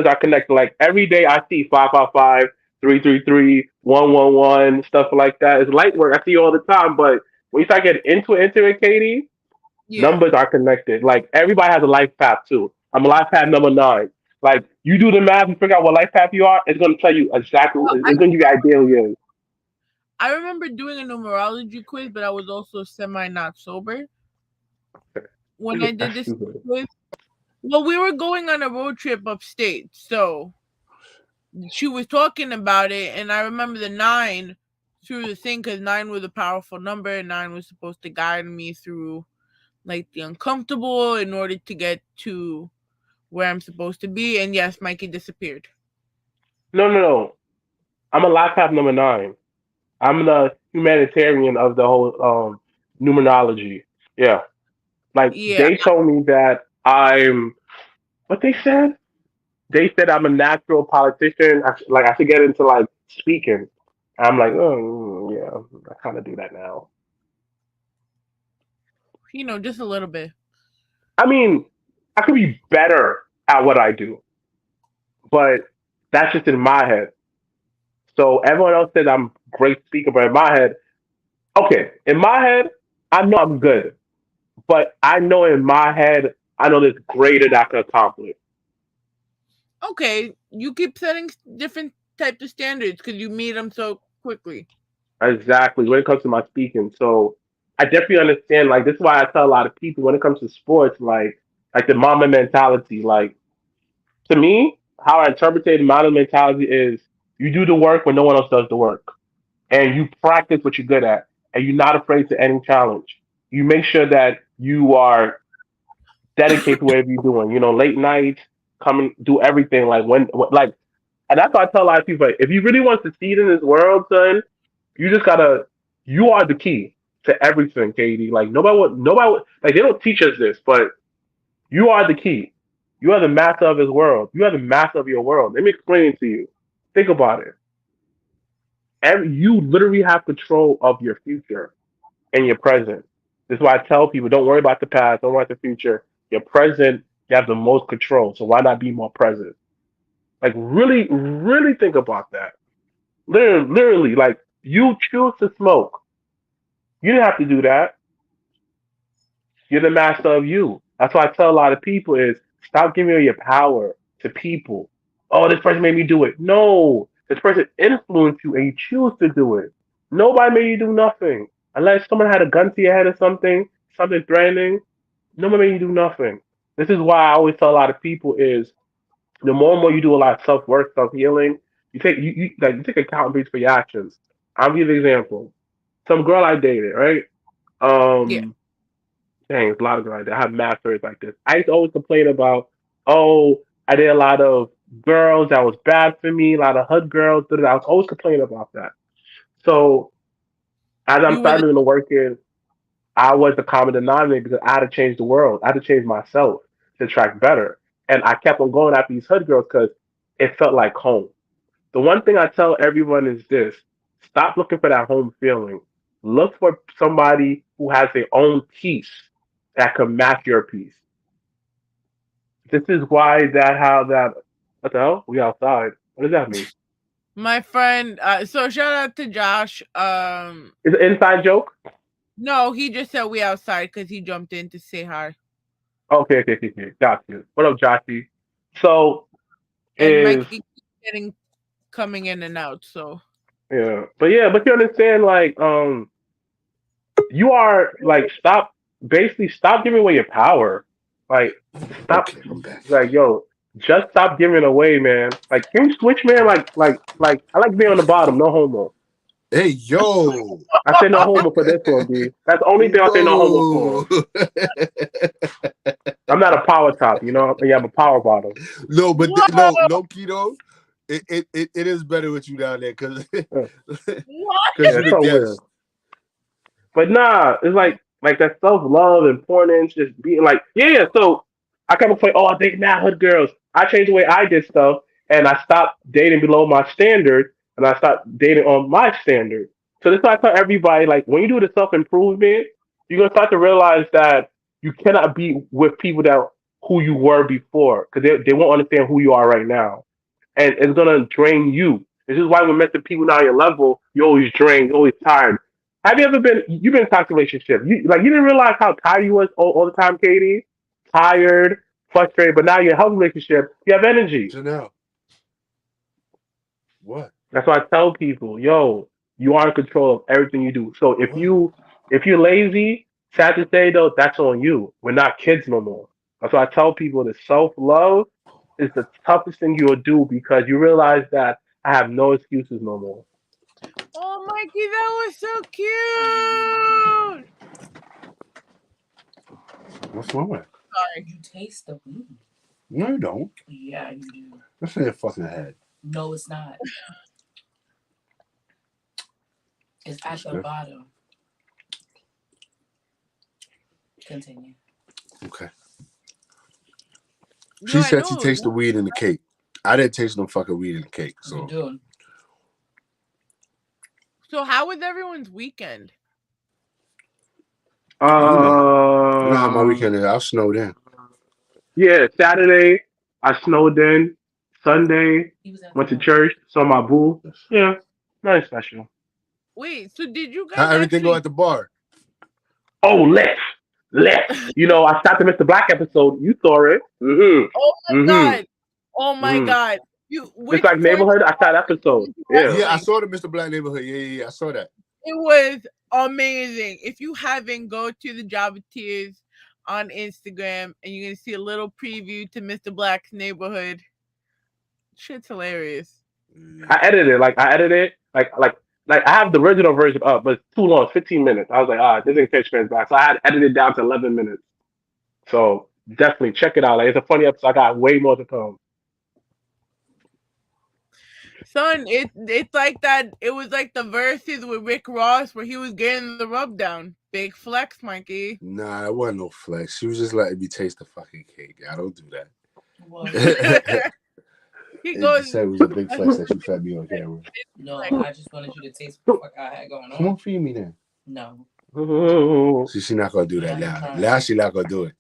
are connected. Like every day I see 555, 333, 111, stuff like that. It's light work. I see all the time, but when you start getting into it, Katie, Yeah. numbers are connected. Like everybody has a life path too. I'm a life path number 9. Like you do the math, you figure out what life path you are. It's gonna tell you exactly. Well, It's gonna give you an idea who you is. I remember doing a numerology quiz, but I was also semi not sober when I did That's this stupid. quiz. Well, we were going on a road trip upstate, so she was talking about it, and I remember the 9 through the thing because 9 was a powerful number, and 9 was supposed to guide me through like the uncomfortable in order to get to where I'm supposed to be. And yes, Mikey disappeared. No, no, no. I'm a life path number 9. I'm the humanitarian of the whole numerology. Yeah. Like Yeah. they told me that I'm what they said. They said I'm a natural politician. I should get into like speaking. I'm like, oh yeah, I kind of do that now. Just a little bit. I mean, I could be better at what I do, but that's just in my head. So everyone else says I'm a great speaker, but in my head, okay, in my head, I know I'm good, but I know in my head, I know there's greater that I can accomplish. Okay, you keep setting different types of standards because you meet them so quickly. Exactly when it comes to my speaking. So I definitely understand. Like this is why I tell a lot of people when it comes to sports, like the mama mentality. Like to me, how I interpret the mama mentality is you do the work when no one else does the work, and you practice what you're good at, and you're not afraid to any challenge. You make sure that you are dedicated to whatever you're doing. You know, late nights, come and do everything. Like like, and that's why I tell a lot of people, like, if you really want to succeed in this world, son, you just gotta. You are the key to everything, Katie. Like like they don't teach us this, but you are the key. You are the master of his world. You are the master of your world. Let me explain it to you. Think about it. You literally have control of your future and your present. This is why I tell people don't worry about the past, don't worry about the future. Your present, you have the most control. So why not be more present? Like really, really think about that. Literally, like you choose to smoke. You didn't have to do that. You're the master of you. That's why I tell a lot of people is stop giving your power to people. Oh, this person made me do it. No, this person influenced you and you choose to do it. Nobody made you do nothing. Unless someone had a gun to your head or something threatening, nobody made you do nothing. This is why I always tell a lot of people is the more and more you do a lot of self work, self healing, you take accountability for your actions. I'll give you an example. Some girl I dated, right? Yeah. Um, Dang, it's a lot of girls. I have mad stories like this. I used to always complain about, oh, I did a lot of girls that was bad for me, a lot of hood girls. I was always complaining about that. So as I'm You were starting the doing the work in, I was the common denominator because I had to change the world. I had to change myself to attract better. And I kept on going after these hood girls because it felt like home. The one thing I tell everyone is this: stop looking for that home feeling. Look for somebody who has their own peace that can match your peace. This is why that how that what the hell? We outside. What does that mean? My friend, so shout out to Josh. Is it an inside joke? No, he just said we outside because he jumped in to say hi. Okay. Got you. What up, Joshy? So And is Mikey keeps getting coming in and out. So but you understand, like, you are like stop giving away your power. Like, stop, Okay, I'm back. like, yo, just stop giving it away, man. Like, can you switch, man? Like, I like being on the bottom, no homo. Hey, yo. I say no homo for this one, B. That's the only thing I say no homo for. I'm not a power top, you know. Yeah, I'm a power bottom. No, but no, keto. It is better with you down there because Yeah, you're it's the so guest. weird. But nah, it's like that self love, importance, just being like, yeah. So I kind of play, oh, I date mad hood girls. I changed the way I did stuff, and I stopped dating below my standard, and I stopped dating on my standard. So this is why I tell everybody, like, when you do the self improvement, you're gonna start to realize that you cannot be with people that who you were before, because they won't understand who you are right now, and it's gonna drain you. This is why when met the people now your level, you're always drained, you're always tired. Have you ever been? You've been in a toxic relationship. You didn't realize how tired you was all the time, Katie. Tired, frustrated, but now you're in a healthy relationship. You have energy. Janelle. What? That's why I tell people, yo, you are in control of everything you do. So if you're lazy, sad to say though, that's on you. We're not kids no more. That's why I tell people that self love is the toughest thing you'll do because you realize that I have no excuses no more. oh, Mikey, that was so cute. What's wrong with it? Sorry. You taste the weed. No, you don't. Yeah, you do. That's in your fucking head. No, it's not. It's at the bottom. Continue. Okay. No, She I said she know. tastes the weed in the cake. I didn't taste no fucking weed in the cake. You So do. So how was everyone's weekend? you know how my weekend is. I snowed in. Yeah, Saturday I snowed in. Sunday went to church, saw my boo. Yeah, nothing special. Wait, so did you guys How everything actually... go at the bar? Oh, lit. You know, I stopped the Mr. Blacc episode. You saw it. Oh my god! Oh my god! Just like Neighborhood, I saw that episode. Yeah, I saw the Mr. Black Neighborhood. Yeah, I saw that. It was amazing. If you haven't, go to the Java Tears on Instagram and you're gonna see a little preview to Mr. Black's Neighborhood. Shit's hilarious. I edited like I have the original version up, but it's too long, 15 minutes. I was like, this ain't catch fans back. So I had edited down to 11 minutes. So definitely check it out. Like, it's a funny episode. I got way more to come. Son, it's like that. It was like the verses with Rick Ross where he was getting the rub down. Big flex, Mikey. Nah, it wasn't no flex. She was just letting me taste the fucking cake. I don't do that. He goes. Said it was a big flex that you fed me on camera. No, I just wanted you to taste what the fuck I had going on. Come on, feed me then. No. She's not gonna do that now. Now she's not gonna do it.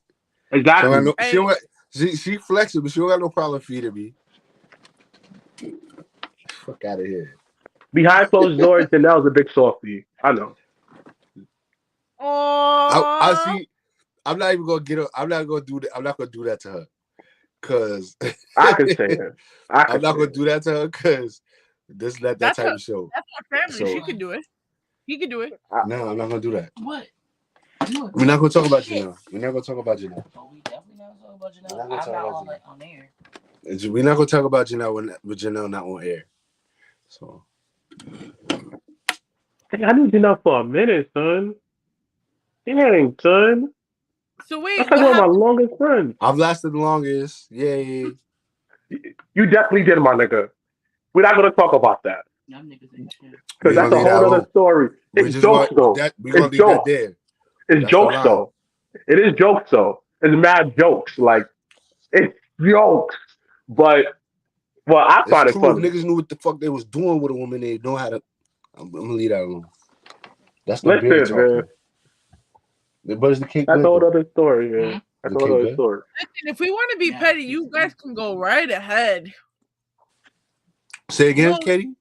Exactly. She flexing, but she don't got no problem feeding me. Fuck out of here. Behind closed doors, Janelle's a big softie. I know. Oh, I see. I'm not even gonna get her. I'm not gonna do that. I'm not gonna do that to her. Cause I can say it. I'm not gonna do that to her because this is not that type of show. That's my family. So, she can do it. He can do it. No, I'm not gonna do that. What? We're not gonna talk about Janelle. We're not gonna talk about Janelle. Oh, we definitely not talking about Janelle. I'm not on air. We're not gonna talk about Janelle with Janelle not on air. So I knew Janelle for a minute, son. Dang, son. So wait, that's like one of my longest friends. I've lasted the longest. Yay. You definitely did, my nigga. We're not gonna talk about that. Because that's a whole other story. It's jokes though. It's jokes. It's jokes though. It is jokes though. It's mad jokes. Like it's jokes. But I find it funny. If niggas knew what the fuck they was doing with a woman, they know how to. I'm gonna leave that alone. That's the big talk. But it's the cake. That's a whole other story, man. That's a whole other story. Listen, if we want to be petty, you guys can go right ahead. Say again, Katie?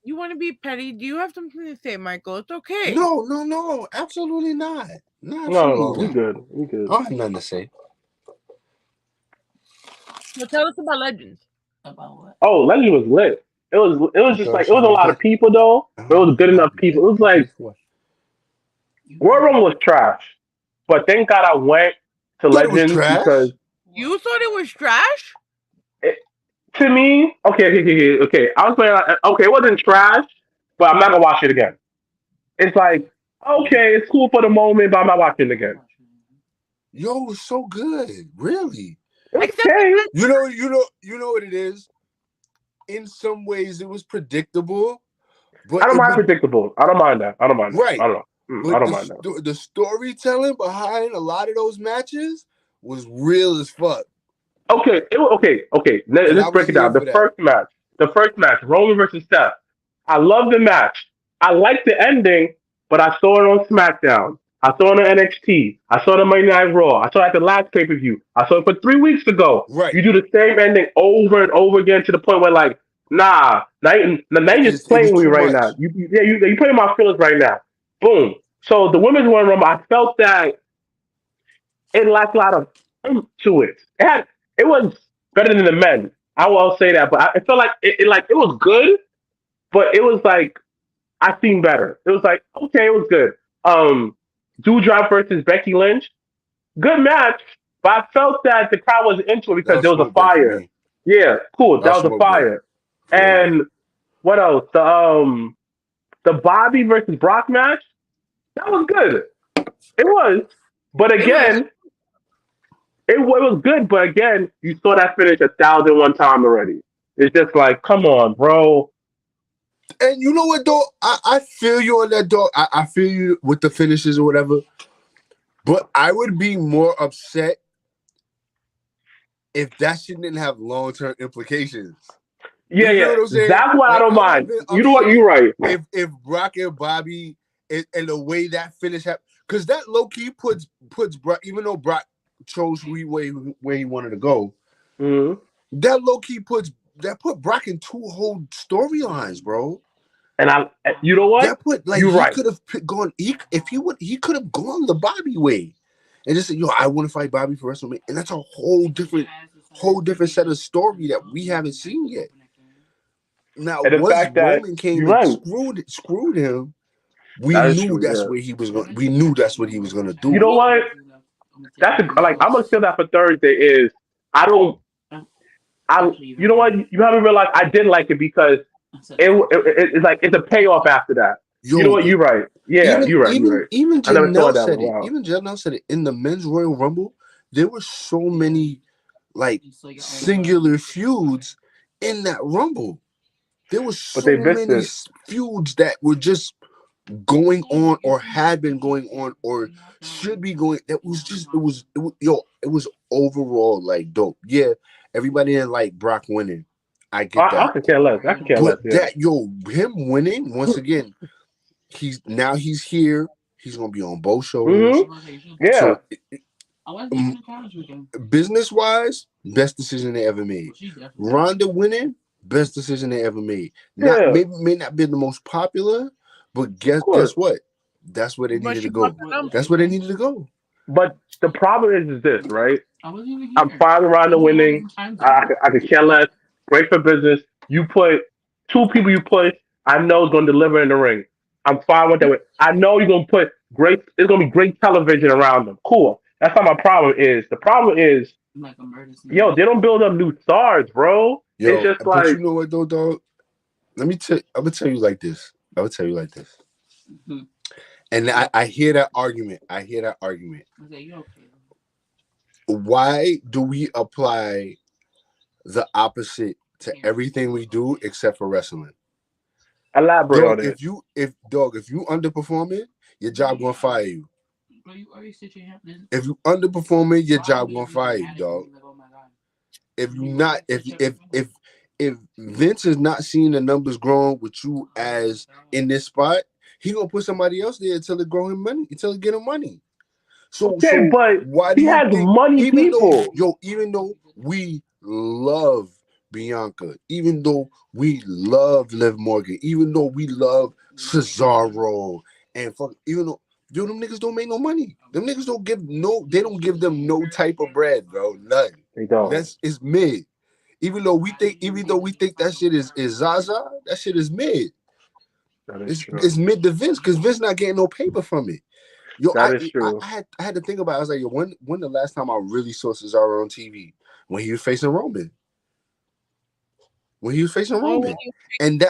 You want to be petty? Do you have something to say, Michael? It's okay. No, absolutely not. No, Absolutely we good. We good. I don't have nothing to say. So tell us about Legends. About what? Oh, Legend was lit. It was just like it was a lot of people though, but it was good enough people. It was like Rawrrzone was trash, but thank God I went to Legends because You thought it was trash? to me, okay. I was playing. Okay, it wasn't trash, but I'm not gonna watch it again. It's like okay, it's cool for the moment, but I'm not watching it again. Yo, it's so good, really. Okay. You know what it is. In some ways, it was predictable, but I don't mind predictable. I don't mind that. Right. I don't know. But I don't mind that. The storytelling behind a lot of those matches was real as fuck. Okay. Let's break it down. The first match, Roman versus Seth. I love the match. I like the ending, but I saw it on SmackDown. I saw it on NXT. I saw it on Monday Night Raw. I saw it at the last pay-per-view. I saw it for 3 weeks ago. Right. You do the same ending over and over again to the point where, like, nah, now you're just playing with me right now. You're playing my feelings right now. Boom. So the women's Royal Rumble, I felt that it lacked a lot of to it. It was better than the men. I will say that, but I felt like it was good, but it was like I seen better. It was like okay, it was good. Doudrop versus Becky Lynch, good match, but I felt that the crowd wasn't into it because there was a fire. Yeah, cool. That was a fire. And what else? The Bobby versus Brock match, that was good. It was, but again, it was good. But again, you saw that finish 1,001 times already. It's just like, come on, bro. And you know what, though? I feel you on that, dog. I feel you with the finishes or whatever. But I would be more upset if that shit didn't have long-term implications. Yeah, you know what I'm saying? That's what I don't mind. You know what? You're right. If Brock and Bobby and the way that finish happened, because that low-key puts Brock, even though Brock chose where he wanted to go, that low-key put Brock in 2 whole storylines, bro. And you know what? That put like you're he right. could have gone. He could have gone the Bobby way, and just said, "Yo, I want to fight Bobby for WrestleMania," and that's a whole different set of story that we haven't seen yet. Now, and the once fact that Roman came and screwed him, we knew that's where he was going. We knew that's what he was going to do. You know what? I'm gonna say that for Thursday is you know what? You haven't realized I didn't like it because it's like it's a payoff after that. Yo, you know what? You're right. Yeah, you're right. Even Janelle said it. Even Janelle said it in the men's Royal Rumble. There were so many like singular feuds in that Rumble. There were so many feuds that were just going on or had been going on or should be going. It was overall like dope. Yeah, everybody didn't like Brock winning. I get that. I can care less. But him winning once again. He's here. He's gonna be on both shows. Yeah. So, business wise, best decision they ever made. Ronda winning, best decision they ever made. May not be the most popular, but guess what? That's where they needed to go. That's where they needed to go. But the problem is this, right? I'm fine with Ronda winning. I could care less. Great for business. You put 2 people you push, I know is going to deliver in the ring. I'm fine with that. I know you're going to put great, it's going to be great television around them. Cool. That's not my problem is. The problem is, they don't build up new stars, bro. It's just like. But you know what, though, dog? I'm going to tell you like this. Mm-hmm. And I hear that argument. Why do we apply the opposite to everything we do except for wrestling? Elaborate on it. If you underperform it, your job gonna fire you. If you underperform it, your job gonna fire you, dog. If Vince is not seeing the numbers growing with you as in this spot, he gonna put somebody else there until it grow him money, until it get him money. So but why he has money people. Even though we love Bianca, even though we love Liv Morgan, even though we love Cesaro, and fuck, even though them niggas don't make no money. Them niggas don't give them no type of bread, bro. None. They don't. It's mid. Even though we think that shit is Zaza, that shit is mid. That is true. It's mid to Vince because Vince not getting no paper from it. Yo, that is true. I had to think about it. I was like, yo, when the last time I really saw Cesaro on TV? When he was facing Roman. When he was facing Roman. And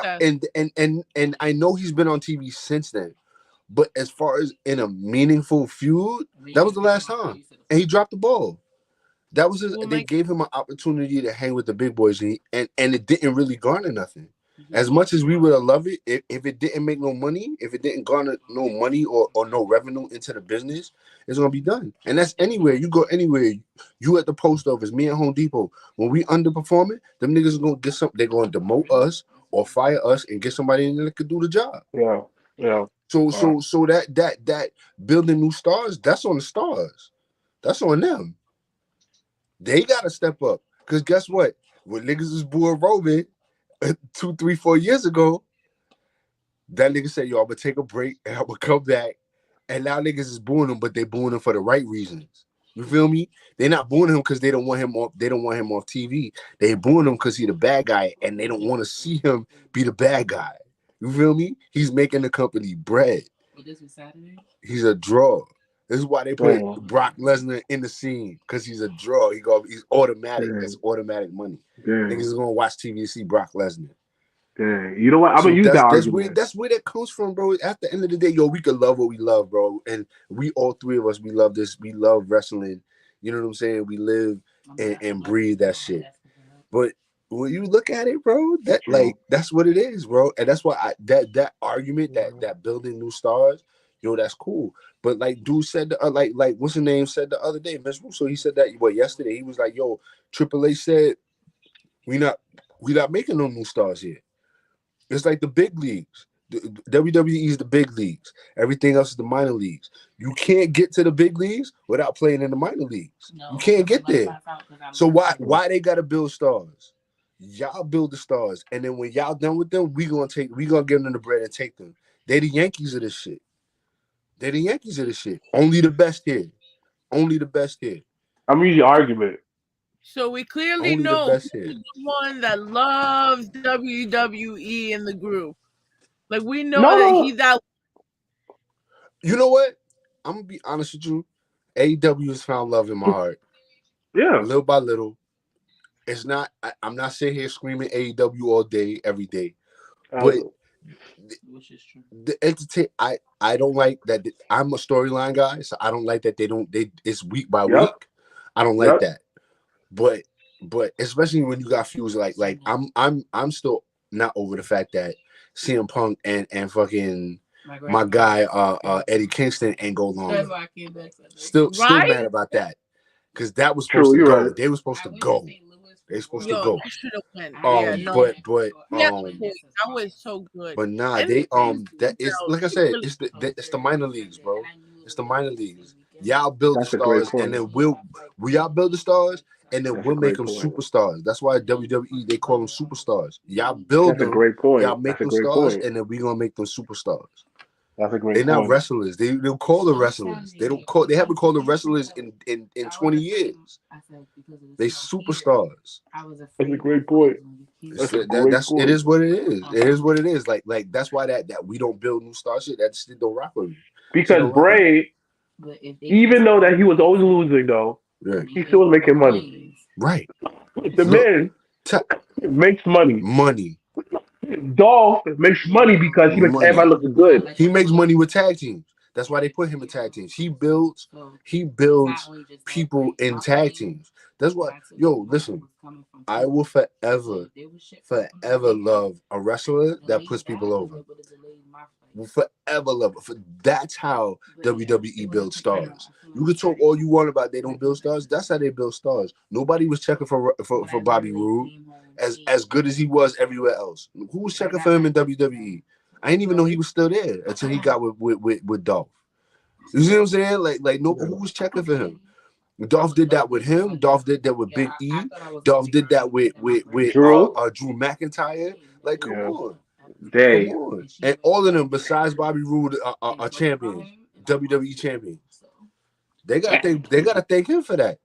I know he's been on TV since then. But as far as in a meaningful feud, that was the last time. And he dropped the ball. That was they gave him an opportunity to hang with the big boys, and it didn't really garner nothing. As much as we would have loved it, if it didn't make no money, if it didn't garner no money or no revenue into the business, it's gonna be done. And that's anywhere. You go anywhere. You at the post office, me at Home Depot. When we underperforming, them niggas are gonna get some. They're gonna demote us or fire us and get somebody in there that could do the job. Yeah, yeah. So that building new stars, that's on the stars. That's on them. They gotta step up. Cause guess what? When niggas was booing Roman 2, 3, 4 years ago, that nigga said, yo, I'm gonna take a break and I'm gonna come back. And now niggas is booing him, but they booing him for the right reasons. You feel me? They're not booing him because they don't want him off TV. They booing him because he's the bad guy and they don't want to see him be the bad guy. You feel me? He's making the company bread. Well, this was Saturday? He's a draw. This is why they put Brock Lesnar in the scene, because he's a draw. He's automatic. That's automatic money. Niggas are gonna watch TV to see Brock Lesnar. Yeah, you know what? I'm gonna use that argument. That's where that comes from, bro. At the end of the day, yo, we can love what we love, bro. And we all three of us, we love this. We love wrestling. You know what I'm saying? We live and breathe that shit. But when you look at it, bro, that's what it is, bro. And that's why that argument, that building new stars, yo, that's cool. But like dude said, like what's his name said the other day, Vince Russo, he said that yesterday. He was like, yo, Triple H said we not making no new stars here. It's like the big leagues. The WWE is the big leagues. Everything else is the minor leagues. You can't get to the big leagues without playing in the minor leagues. You can't get there. So why they gotta build stars? Y'all build the stars, and then when y'all done with them, we gonna give them the bread and take them. They the Yankees of this shit. Only the best here. Only the best here. I'm using your argument. So we clearly know who's the one that loves WWE in the group. Like we know that he's that. You know what? I'm gonna be honest with you. AEW has found love in my heart. Yeah. Little by little. It's not. I'm not sitting here screaming AEW all day, every day. But the entertain. I don't like that. I'm a storyline guy, so I don't like that it's week by week. I don't like that. But especially when you got feuds like I'm still not over the fact that CM Punk and fucking my guy Eddie Kingston ain't go long. Still mad about that, because that was supposed to go. Right. They were supposed to go. They supposed to go. That was so good. But nah, that is like I said, it's the minor leagues, bro. It's the minor leagues. Y'all build the stars, and then y'all build the stars, and then we'll make them superstars. That's why WWE, they call them superstars. Y'all build them. Great point. Y'all make them stars, and then we gonna make them superstars. That's a great point. They're not wrestlers. They'll call the wrestlers. They haven't called the wrestlers in 20 years. They superstars. That's a great point. It is what it is. It is what it is. Like that's why that we don't build new star shit. That shit don't rock with me. Because Bray, even though that he was always losing, though, he still was making money. Right. The man makes money. Dolph makes money because he makes everybody look good. He makes money with tag teams. That's why they put him in tag teams. He builds people in tag teams. That's why, yo, listen, I will forever love a wrestler that puts people over. Will forever love it. That's how WWE builds stars. You can talk all you want about they don't build stars. That's how they build stars. Nobody was checking for Bobby Roode as good as he was everywhere else. Who was checking for him in WWE? I didn't even know he was still there until he got with Dolph. You see what I'm saying? Like no, who was checking for him? Dolph did that with him. Dolph did that with Big E. Dolph did that with Drew McIntyre. Like, come on. Day. Come on. And all of them, besides Bobby Roode, are champions, WWE champions. They gotta thank him for that.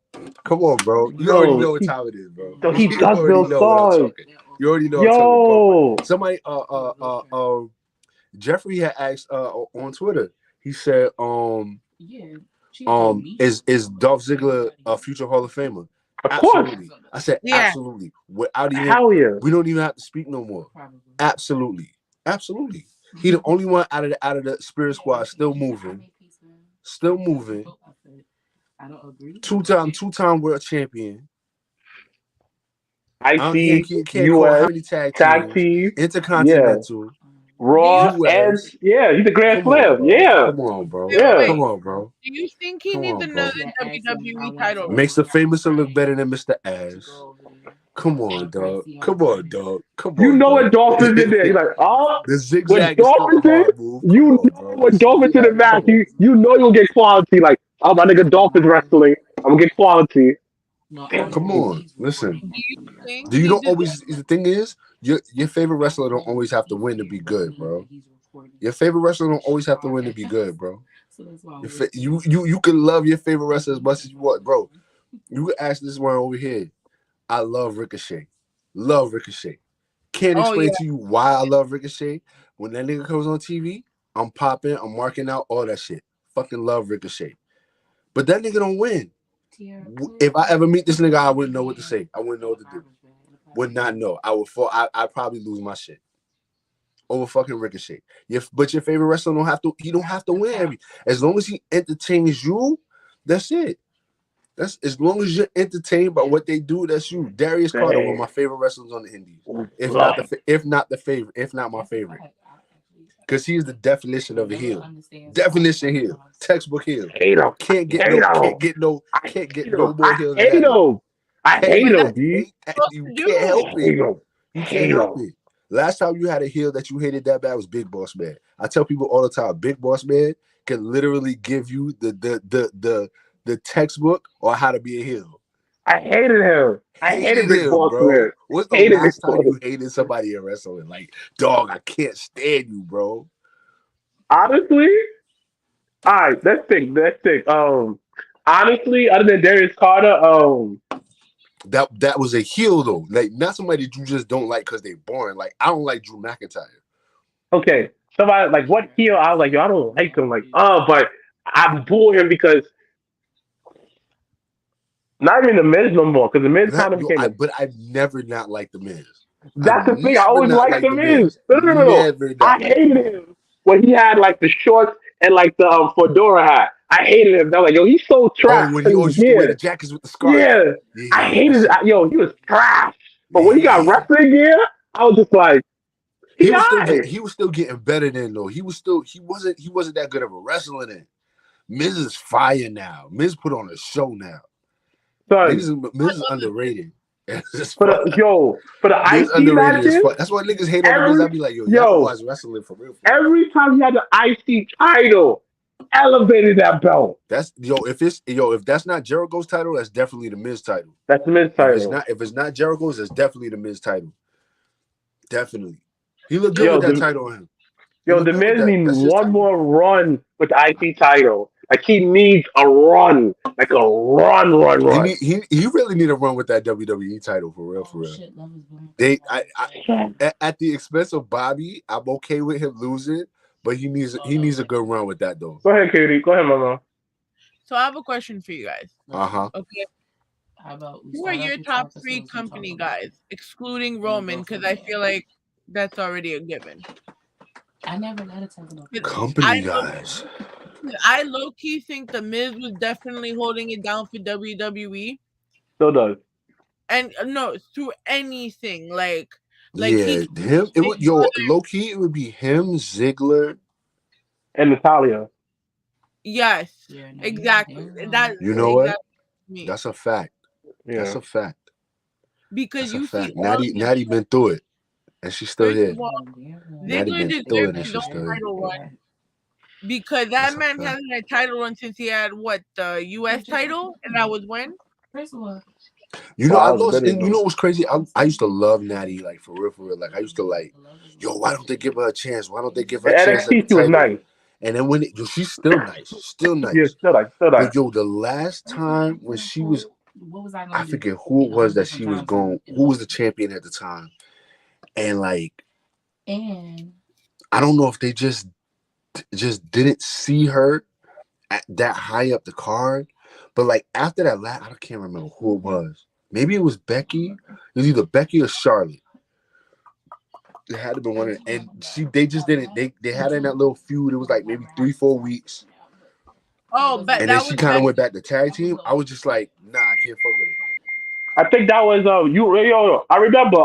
Come on, bro. You already know what time it is, bro. So he You does already build know what I'm stars. talking. You already know what I'm talking about. Somebody, Jeffrey had asked on Twitter. He said, is Dolph Ziggler a future Hall of Famer? Of course. Absolutely. I said absolutely. Without even, Hell yeah. we don't even have to speak no more. Absolutely. He the only one out of the Spirit Squad still moving. I don't agree. Two-time world champion. IC, can't call how many US, tag teams, Intercontinental, Raw, and US. he's a Grand Slam. Come on, bro. Yeah. Come on, bro. Do you think he needs another WWE title? Makes the famous look better than Mr. Ass. Come on, dog. You know what Dolph is in there. He's like, the zigzag when is still Dolph a is in, hard move. you know when Dolph is in the match, you know you'll get quality. Like, oh, my nigga Dolph is wrestling. I'm gonna get quality. Come on, listen. Do you don't always? The thing is, your favorite wrestler don't always have to win to be good, bro. Your favorite wrestler don't always have to win to be good, bro. You can love your favorite wrestler as much as you want, bro. You can ask this one over here. I love Ricochet. Can't explain to you why I love Ricochet. When that nigga comes on TV, I'm popping, I'm marking out all that shit. Fucking love Ricochet. But that nigga don't win. If I ever meet this nigga, I wouldn't know what to say. I wouldn't know what to do. Would not know. I would fall. I'd probably lose my shit over fucking Ricochet. But your favorite wrestler don't have to. He don't have to win as long as he entertains you. That's it. That's as long as you're entertained by what they do. That's you. Darius Carter, one of my favorite wrestlers on the Indies. If not my favorite. Because he's the definition of a heel. Definition heel. Textbook heel. Can't get no more heel than that. I hate him, dude. You can't help it. You can't help it. Last time you had a heel that you hated that bad was Big Boss Man. I tell people all the time, Big Boss Man can literally give you the textbook on how to be a heel. I hated him. I hated Big Boss Man. What's the last time you hated somebody in wrestling? Like, dog, I can't stand you, bro. Honestly, all right, let's think. Honestly, other than Darius Carter, that was a heel though. Like, not somebody that you just don't like because they're boring. Like, I don't like Drew McIntyre. Okay, somebody like what heel? I was like, yo, I don't like him. Like, but I boo him because. Not even the Miz no more, because the Miz kind of became. But I've never not liked the Miz. That's the thing. I always liked the Miz. No. I hated him when he had like the shorts and like the fedora hat. I hated him. I was like, yo, he's so trash. Oh, when he always used to wear the jackets with the scarf. Yeah. I hated it. Yo, he was trash. But when he got wrestling gear, I was just like, he was still getting better then though. He wasn't that good of a wrestler then. Miz is fire now. Miz put on a show now. Miz is underrated. For the IC matches, that's why niggas hate on Miz. I be like, yo, watch wrestling for real. Every time he had the IC title, elevated that belt. If that's not Jericho's title, that's definitely the Miz title. That's the Miz title. If it's not Jericho's, it's definitely the Miz title. Definitely, he looked good with that title on him. The Miz needs one more run with the IC title. Like, he needs a run. Like a run. He really need a run with that WWE title for real. At the expense of Bobby, I'm okay with him losing, but he needs a good run with that though. Go ahead, Katie. Go ahead, Mama. So I have a question for you guys. Okay. Who are your top 3 company guys, excluding Roman? Because I feel like that's already a given. I never let it talk about company guys. I low-key think the Miz was definitely holding it down for WWE. Still does. And no, through anything. Like him. It would low-key, it would be him, Ziggler, and Natalia. Yes, exactly. You know what? That's a fact. Yeah. That's a fact. Because that's a fact. Natty been through it, and she's still here. Ziggler deserves his own title run. Because that man hasn't had a title run since he had the U.S. title, and that was when. You know, Well, I I was lost, good and you know what's crazy? I used to love Natty, like for real. Like I used to like, yo, why don't they give her a chance? Why don't they give her a chance at the NXT, she was title? nice. And then when she's still nice, Yeah, still nice. But yo, the last time when she was, I forget who it was that she was going. Who was the champion at the time? And like, I don't know if they just didn't see her at that high up the card. But like after that last, I can't remember who it was. Maybe it was Becky. It was either Becky or Charlotte. It had to be one of, and they just didn't. They had her in that little feud. It was like maybe 3-4 weeks. Oh, but And then she kind of went back to tag team. I was just like, nah, I can't fuck with it. I think that was I remember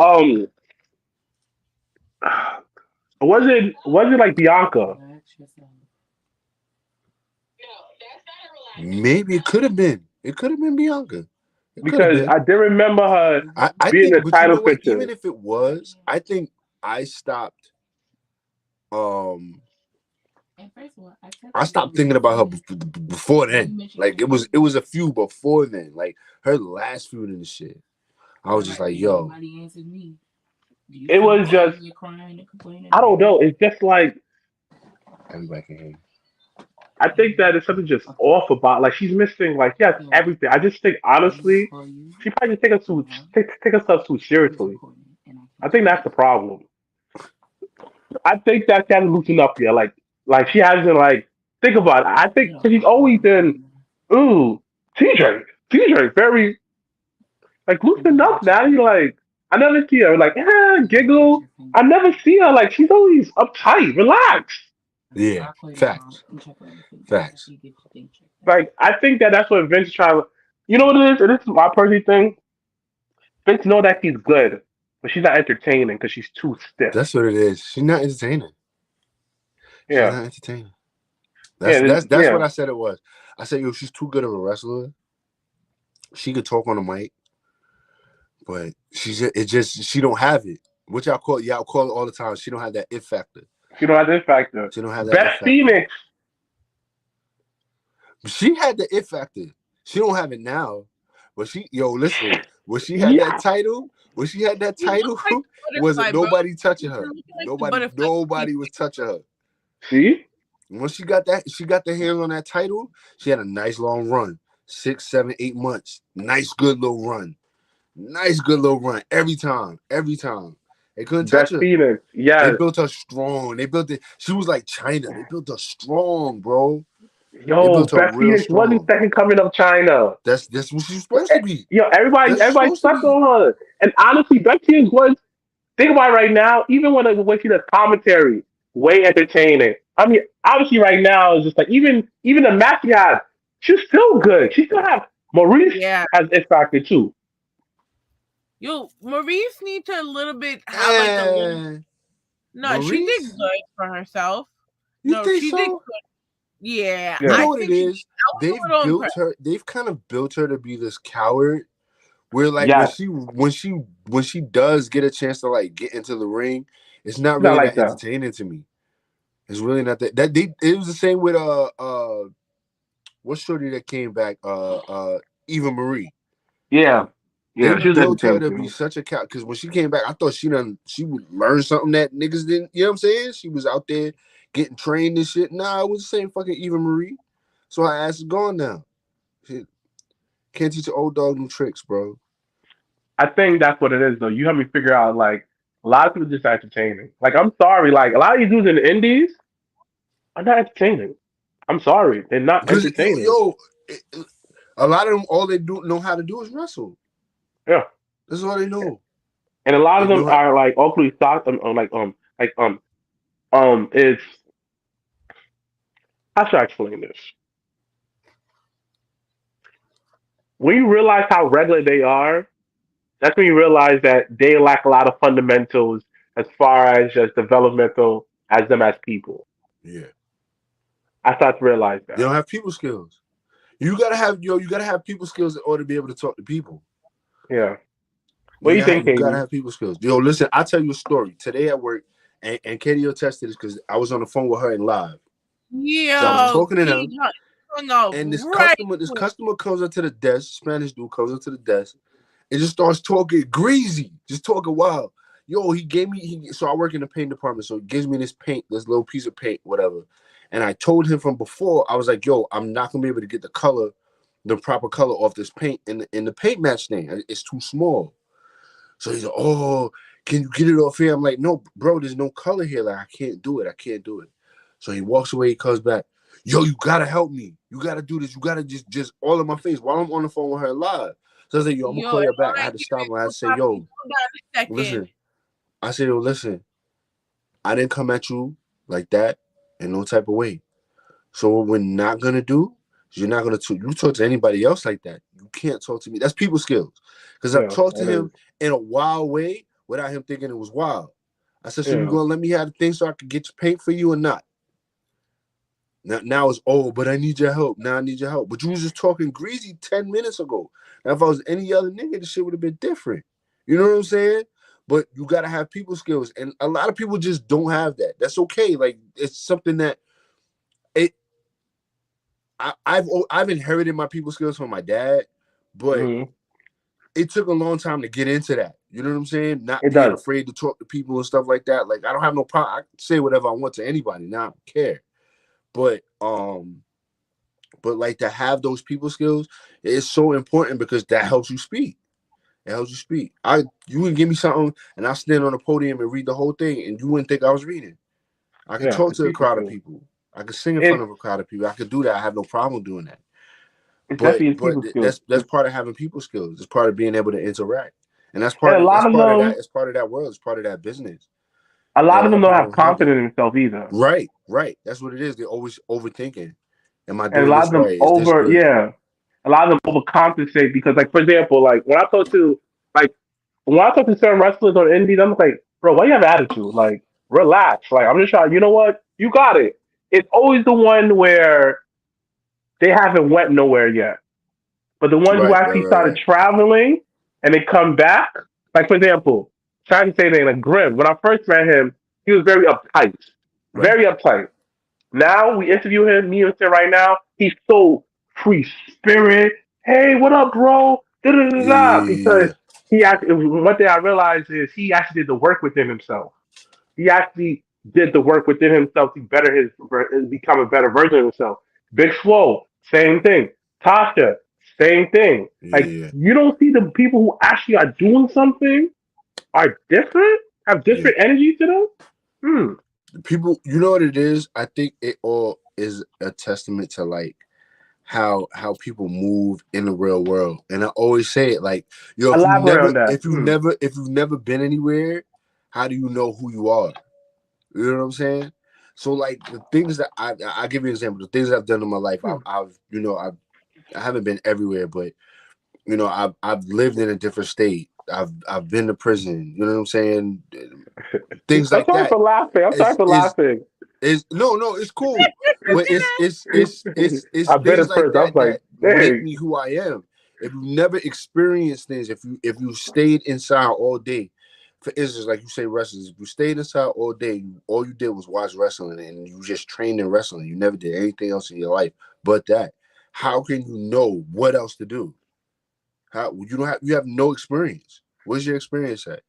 was it like Bianca? Maybe it could have been. It could have been Bianca. It could have Because been. I did remember her I being think, the but title you know what? picture. Even if it was, I think I stopped. I stopped thinking about her before then. Like it was a feud before then. Like her last feud and shit. I was just like, yo. It was just, I don't know. It's just like, Everybody can hear you. I think that it's something just off about. Like she's missing. Like yes, everything. I just think honestly, she probably just take herself too seriously. I think that's the problem. I think that she hasn't loosened up yet. Like she hasn't like think about it. I think 'cause she's always been TJ very like loosened up now. You like I never see her like giggle. I never see her like she's always uptight, relax. Yeah, facts. Like I think that's what Vince is trying. You know what it is? And this is my personal thing. Vince know that she's good, but she's not entertaining because she's too stiff. That's what it is. She's not entertaining. She's Yeah. not entertaining. That's yeah. what I said it was. I said, yo, she's too good of a wrestler. She could talk on the mic, but she don't have it. Which y'all call it all the time. She don't have that it factor. She don't have the it factor. She don't have that. Beth Phoenix. She had the it factor. She don't have it now. But listen. When she had that title, wasn't nobody touching her. Nobody was touching her. See? Once she got the hands on that title, she had a nice long run. 6, 7, 8 months. Nice good little run. Every time. They couldn't touch her. Phoenix. Yeah. They built her strong. She was like China. They built her strong, bro. Yo, Beth Phoenix wasn't second coming of China. That's what she's supposed to be. Yo, everybody stuck on her. And honestly, Beth Phoenix was, think about it right now, even when she does commentary, way entertaining. I mean, obviously right now it's just like even the match she had, she's still good. She still have Maurice has it factor too. Yo, Maurice needs to a little bit have like a little. No, Maurice? she did good for herself. You no, think she so? did good. Yeah, You know I what think it is? They've kind of built her to be this coward. Where like when she does get a chance to like get into the ring, it's not really that entertaining to me. It's really not that. It was the same with what's shorty that came back? Eva Marie. Yeah. Yeah, they built her to be such a cow because when she came back, I thought she would learn something that niggas didn't. You know what I'm saying? She was out there getting trained and shit. Nah, it was the same fucking Eva Marie. So her ass is gone now. Shit. Can't teach an old dog new tricks, bro. I think that's what it is, though. You help me figure out, like, a lot of people just entertaining. Like, I'm sorry, like, a lot of these dudes in the indies are not entertaining. I'm sorry. They're not entertaining. A lot of them, all they know how to do is wrestle. Yeah. This is all they know. And a lot of them are, like, awfully soft, it's, how should I explain this? When you realize how regular they are, that's when you realize that they lack a lot of fundamentals as far as just developmental as them as people. Yeah. I start to realize that. They don't have people skills. You gotta have people skills in order to be able to talk to people. Yeah. What do you think, You gotta have people skills. Yo, listen, I'll tell you a story. Today at work, and Katie will test this because I was on the phone with her in live. So I'm Yo, talking to them, no, and this right. customer comes up to the desk. Spanish dude comes up to the desk and just starts talking greasy, just talking wild. Yo, he gave me. So I work in the paint department, so he gives me this paint, this little piece of paint, whatever. And I told him from before, I was like, yo, I'm not gonna be able to get the proper color off this paint in the paint match thing. It's too small. So he's like, oh, can you get it off here? I'm like, no, bro, there's no color here. Like, I can't do it. So he walks away, he comes back. Yo, you gotta help me. You gotta do this. You gotta just all in my face while I'm on the phone with her live. So I was like, yo, I'm gonna call you back. I had to stop him. I had to say, yo, listen. I said, yo, listen, I didn't come at you like that in no type of way. So what we're not gonna do is you're not gonna you talk to anybody else like that. You can't talk to me. That's people skills. Because I've talked to him in a wild way without him thinking it was wild. I said, so you gonna let me have the thing so I can get your paint for you or not? Now it's, oh, but I need your help. Now I need your help. But you was just talking greasy 10 minutes ago. Now if I was any other nigga, the shit would have been different. You know what I'm saying? But you gotta have people skills. And a lot of people just don't have that. That's okay. Like, it's something that I've inherited my people skills from my dad, but it took a long time to get into that. You know what I'm saying? Not being afraid to talk to people and stuff like that. Like, I don't have no problem. I can say whatever I want to anybody. Now I don't care. But like, to have those people skills is so important because that helps you speak. It helps you speak. You can give me something and I'll stand on the podium and read the whole thing and you wouldn't think I was reading. I can talk to a crowd of people. I can sing in front of a crowd of people. I could do that. I have no problem doing that. But that's part of having people skills. It's part of being able to interact. And that's part of that. It's part of that world. It's part of that business. A lot of them don't have confidence in themselves either. Right. That's what it is. They're always overthinking. Am I doing a lot this of them right? A lot of them overcompensate because, like, for example, like when I talk to certain wrestlers on indies, I'm like, bro, why you have attitude? Like, relax. Like, I'm just trying. You know what? You got it. It's always the one where they haven't went nowhere yet. But the ones who actually started traveling and they come back, like, for example, trying to say they're like Grim. When I first met him, he was very uptight. Very uptight. Now we interview him, me and him right now, he's so free spirit. Hey, what up, bro? Because he actually, one thing I realized is he actually did the work within himself. He actually did the work within himself to become a better version of himself. Big Swole, same thing. Tasha, same thing. Like, you don't see the people who actually are doing something are different, have different energy to them. People, you know what it is? I think it all is a testament to, like, how people move in the real world. And I always say it, like, yo, if you've never been anywhere, how do you know who you are? You know what I'm saying? So, like, the things that I give you an example. The things that I've done in my life, I haven't been everywhere, but you know, I've lived in a different state. I've been to prison. You know what I'm saying? Things like that. I'm sorry for laughing. No, it's cool. But it's things like that make me who I am. If you never experienced things, if you stayed inside all day, for instance, like you say, wrestlers, if you stayed inside all day, all you did was watch wrestling and you just trained in wrestling. You never did anything else in your life but that. How can you know what else to do? You have no experience. Where's your experience at?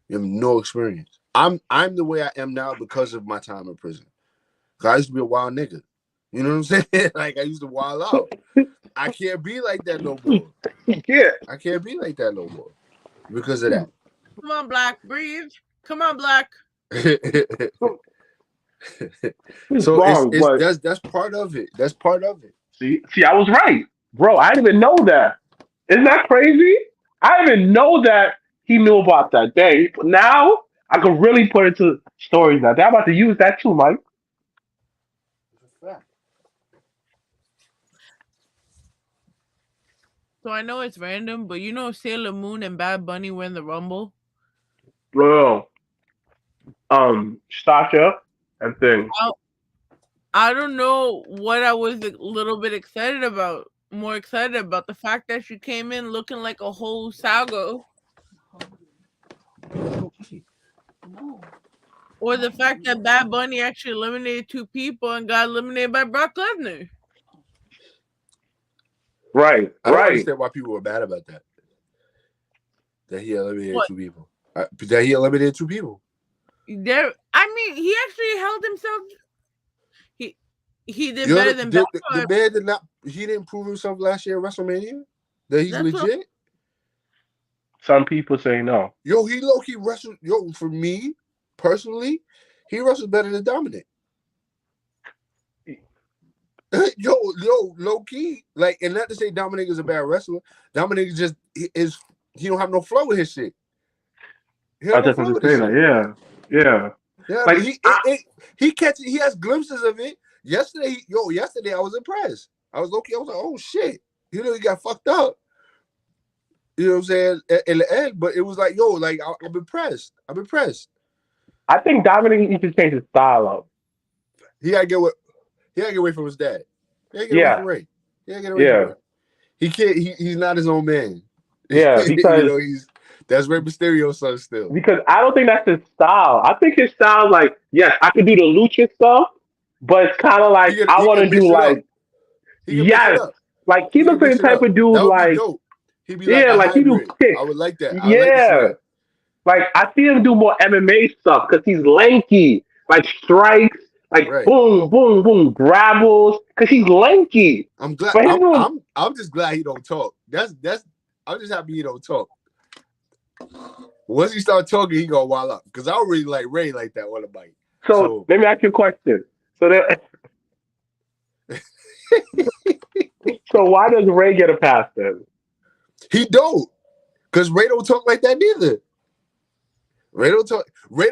You have no experience. I'm the way I am now because of my time in prison. I used to be a wild nigga. You know what I'm saying? Like, I used to wild out. I can't be like that no more. I can't be like that no more because of that. Come on, Blacc, breathe. Come on, Blacc. So that's part of it. That's part of it. See, I was right, bro. I didn't even know that. Isn't that crazy? I didn't even know that he knew about that day. Now I can really put it to stories now. They're about to use that too, Mike. So I know it's random, but you know Sailor Moon and Bad Bunny were in the Rumble? Bro. Stasha and thing. I don't know what I was a little bit excited about. More excited about the fact that she came in looking like a whole sago. Or the fact that Bad Bunny actually eliminated 2 people and got eliminated by Brock Lesnar. Right. I don't understand why people were mad about that. That he eliminated What? 2 people. That he eliminated 2 people. There, I mean, he actually held himself. He did better than the man did not. He didn't prove himself last year at WrestleMania. That he's legit. Some people say no. Yo, he low-key wrestled. Yo, for me personally, he wrestled better than Dominic. yo, low-key. Like, and not to say Dominic is a bad wrestler. Dominic just is. He don't have no flow with his shit. I just want to say that. Yeah. Like he catches. He has glimpses of it. Yesterday I was impressed. I was low-key. I was like, oh shit. He got fucked up. You know what I'm saying? In the end, but it was like, yo, like I'm impressed. I think Dominic needs to change his style up. He gotta get away from his dad. He gotta get away from Ray. He gotta get away from Ray. He can't. He's not his own man. Yeah, because that's Rey Mysterio's son still. Because I don't think that's his style. I think his style, like, yes, I could do the lucha stuff, but it's kind of like I want to do like, yes, like he looks like the type of dude like. He'd be like he do kicks. I would like that. Like I see him do more MMA stuff because he's lanky, like strikes, like boom, boom, boom, grabbles, because he's lanky. I'm glad. I'm just glad he don't talk. I'm just happy he don't talk. Once he start talking, he gonna wild up. Because I don't really like Ray like that on the mic. So let me ask you a question. So why does Ray get a pass then? He don't. Because Ray don't talk like that neither. Ray don't talk. Ray.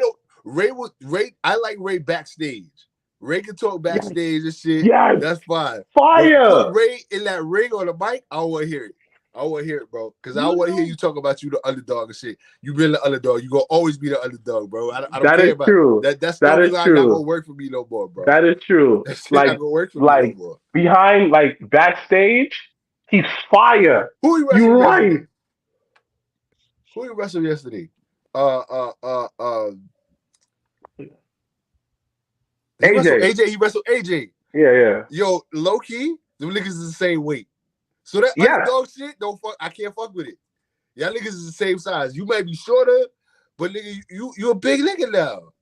I like Ray backstage. Ray can talk backstage and shit. Yeah, that's fine. Fire. Put Ray in that ring on the mic, I don't want to hear it. I want to hear it, bro. Because I don't want to hear you talk about you the underdog and shit. You been the underdog. You gonna always be the underdog, bro. I don't care about true. That storyline not gonna work for me no more, bro. That is true. That's like, not gonna work for me no more. Behind, like backstage, he's fire. Who he wrestled? You right. Who he wrestled yesterday? AJ. He wrestled AJ. Yeah. Yo, low key, them niggas is the same weight. So that underdog shit, I can't fuck with it. Y'all niggas is the same size. You might be shorter, but nigga, you a big nigga now.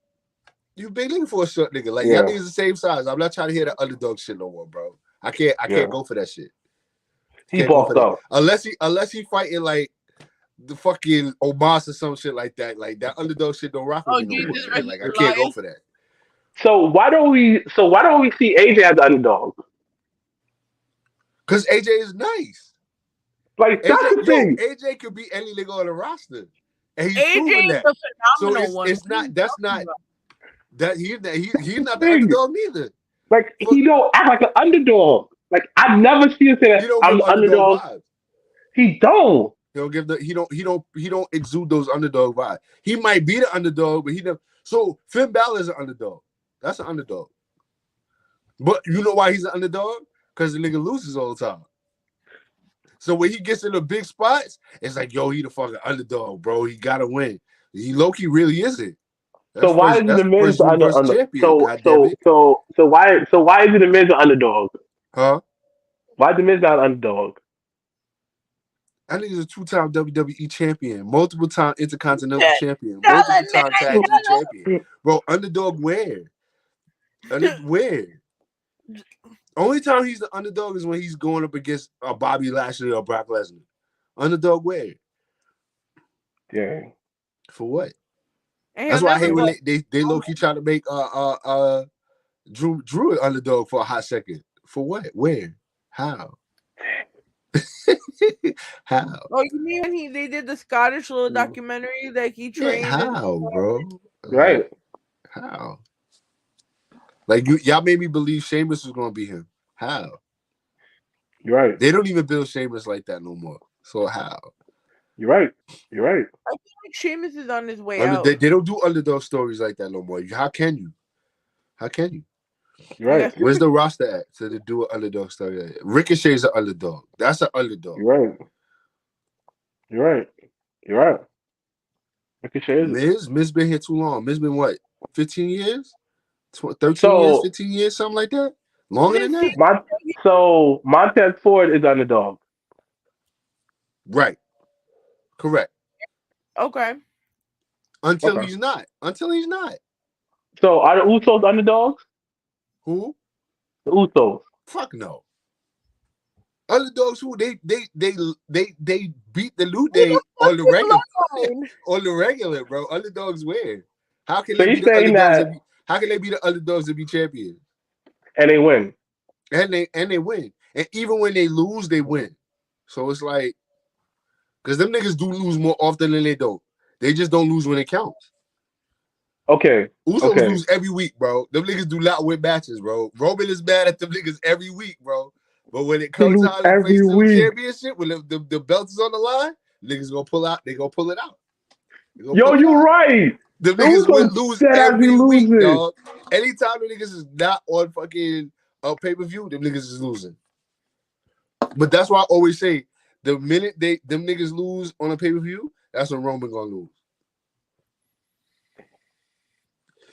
You a big nigga for a short nigga. Like y'all niggas the same size. I'm not trying to hear that underdog shit no more, bro. I can't go for that shit. He bossed up. Unless he fighting like the fucking Omos or some shit like that. Like that underdog shit don't rock with me no more. Like I can't go for that. So why don't we see AJ as the underdog? Because AJ is nice. Like that's the thing. AJ could be any nigga on the roster, and he's AJ proven that. is a phenomenal one. It's not. That's not. That he's not the underdog neither. Like he don't act like an underdog. Like I've never seen him say that I'm the underdog. Vibes. He don't. He don't exude those underdog vibes. He might be the underdog, but he don't. So Finn Balor is an underdog. That's an underdog. But you know why he's an underdog? Because the nigga loses all the time. So when he gets in the big spots, it's like, yo, he the fucking underdog, bro. He gotta win. He low-key really isn't. So why is the Miz the underdog? So why is the Miz the underdog? Huh? Why is the Miz not an underdog? I think he's a 2-time WWE champion, multiple time Intercontinental champion, multiple time tag team champion. Bro, underdog where? Where? Only time he's the underdog is when he's going up against Bobby Lashley or Brock Lesnar. Underdog where? Yeah. For what? That's why I hate when they low-key try to make Drew an underdog for a hot second. For what? Where? How? How? Oh, you mean when they did the Scottish little documentary that he trained? How, bro? Right. How? Like y'all made me believe Sheamus was gonna be him. How? You're right. They don't even build Sheamus like that no more. So how? You're right. I feel like Sheamus is on his way out. They don't do underdog stories like that no more. How can you? You're right. Where's the roster at to do an underdog story? Like that? Ricochet's an underdog. That's an underdog. You're right. Ricochet is. Miz been here too long. Miz been what? 15 years, 13 years, 15 years, something like that. Longer than that. So Montez Ford is underdog. Right. Correct. Okay. Until he's not. Until he's not. So are the Usos underdogs? Who? The Usos. Fuck no. Underdogs who they beat the New Day on the regular. On the regular, bro. Underdogs win. How can they be the underdogs? How can they be the underdogs to be champions? And they win. And they win. And even when they lose, they win. So it's like, because them niggas do lose more often than they don't. They just don't lose when it counts. Okay. Usos lose every week, bro. Them niggas do not win matches, bro. Roman is mad at them niggas every week, bro. But when it comes time to face the championship, when the belt is on the line, niggas gonna pull out. They gonna pull it out. Yo, you're right. The niggas will lose every week, dog. Anytime the niggas is not on fucking pay-per-view, them niggas is losing. But that's why I always say, the minute them niggas lose on a pay-per-view, that's when Roman gonna lose.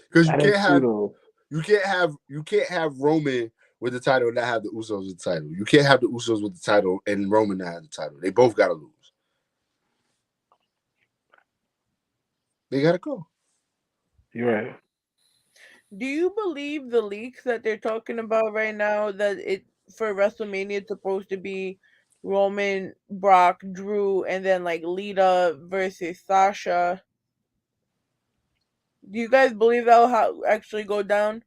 Because you can't have Roman with the title and not have the Usos with the title. You can't have the Usos with the title and Roman not have the title. They both gotta lose. They gotta go. You're right. Do you believe the leaks that they're talking about right now, that it for WrestleMania it's supposed to be Roman, Brock, Drew, and then like Lita versus Sasha? Do you guys believe that will actually go down?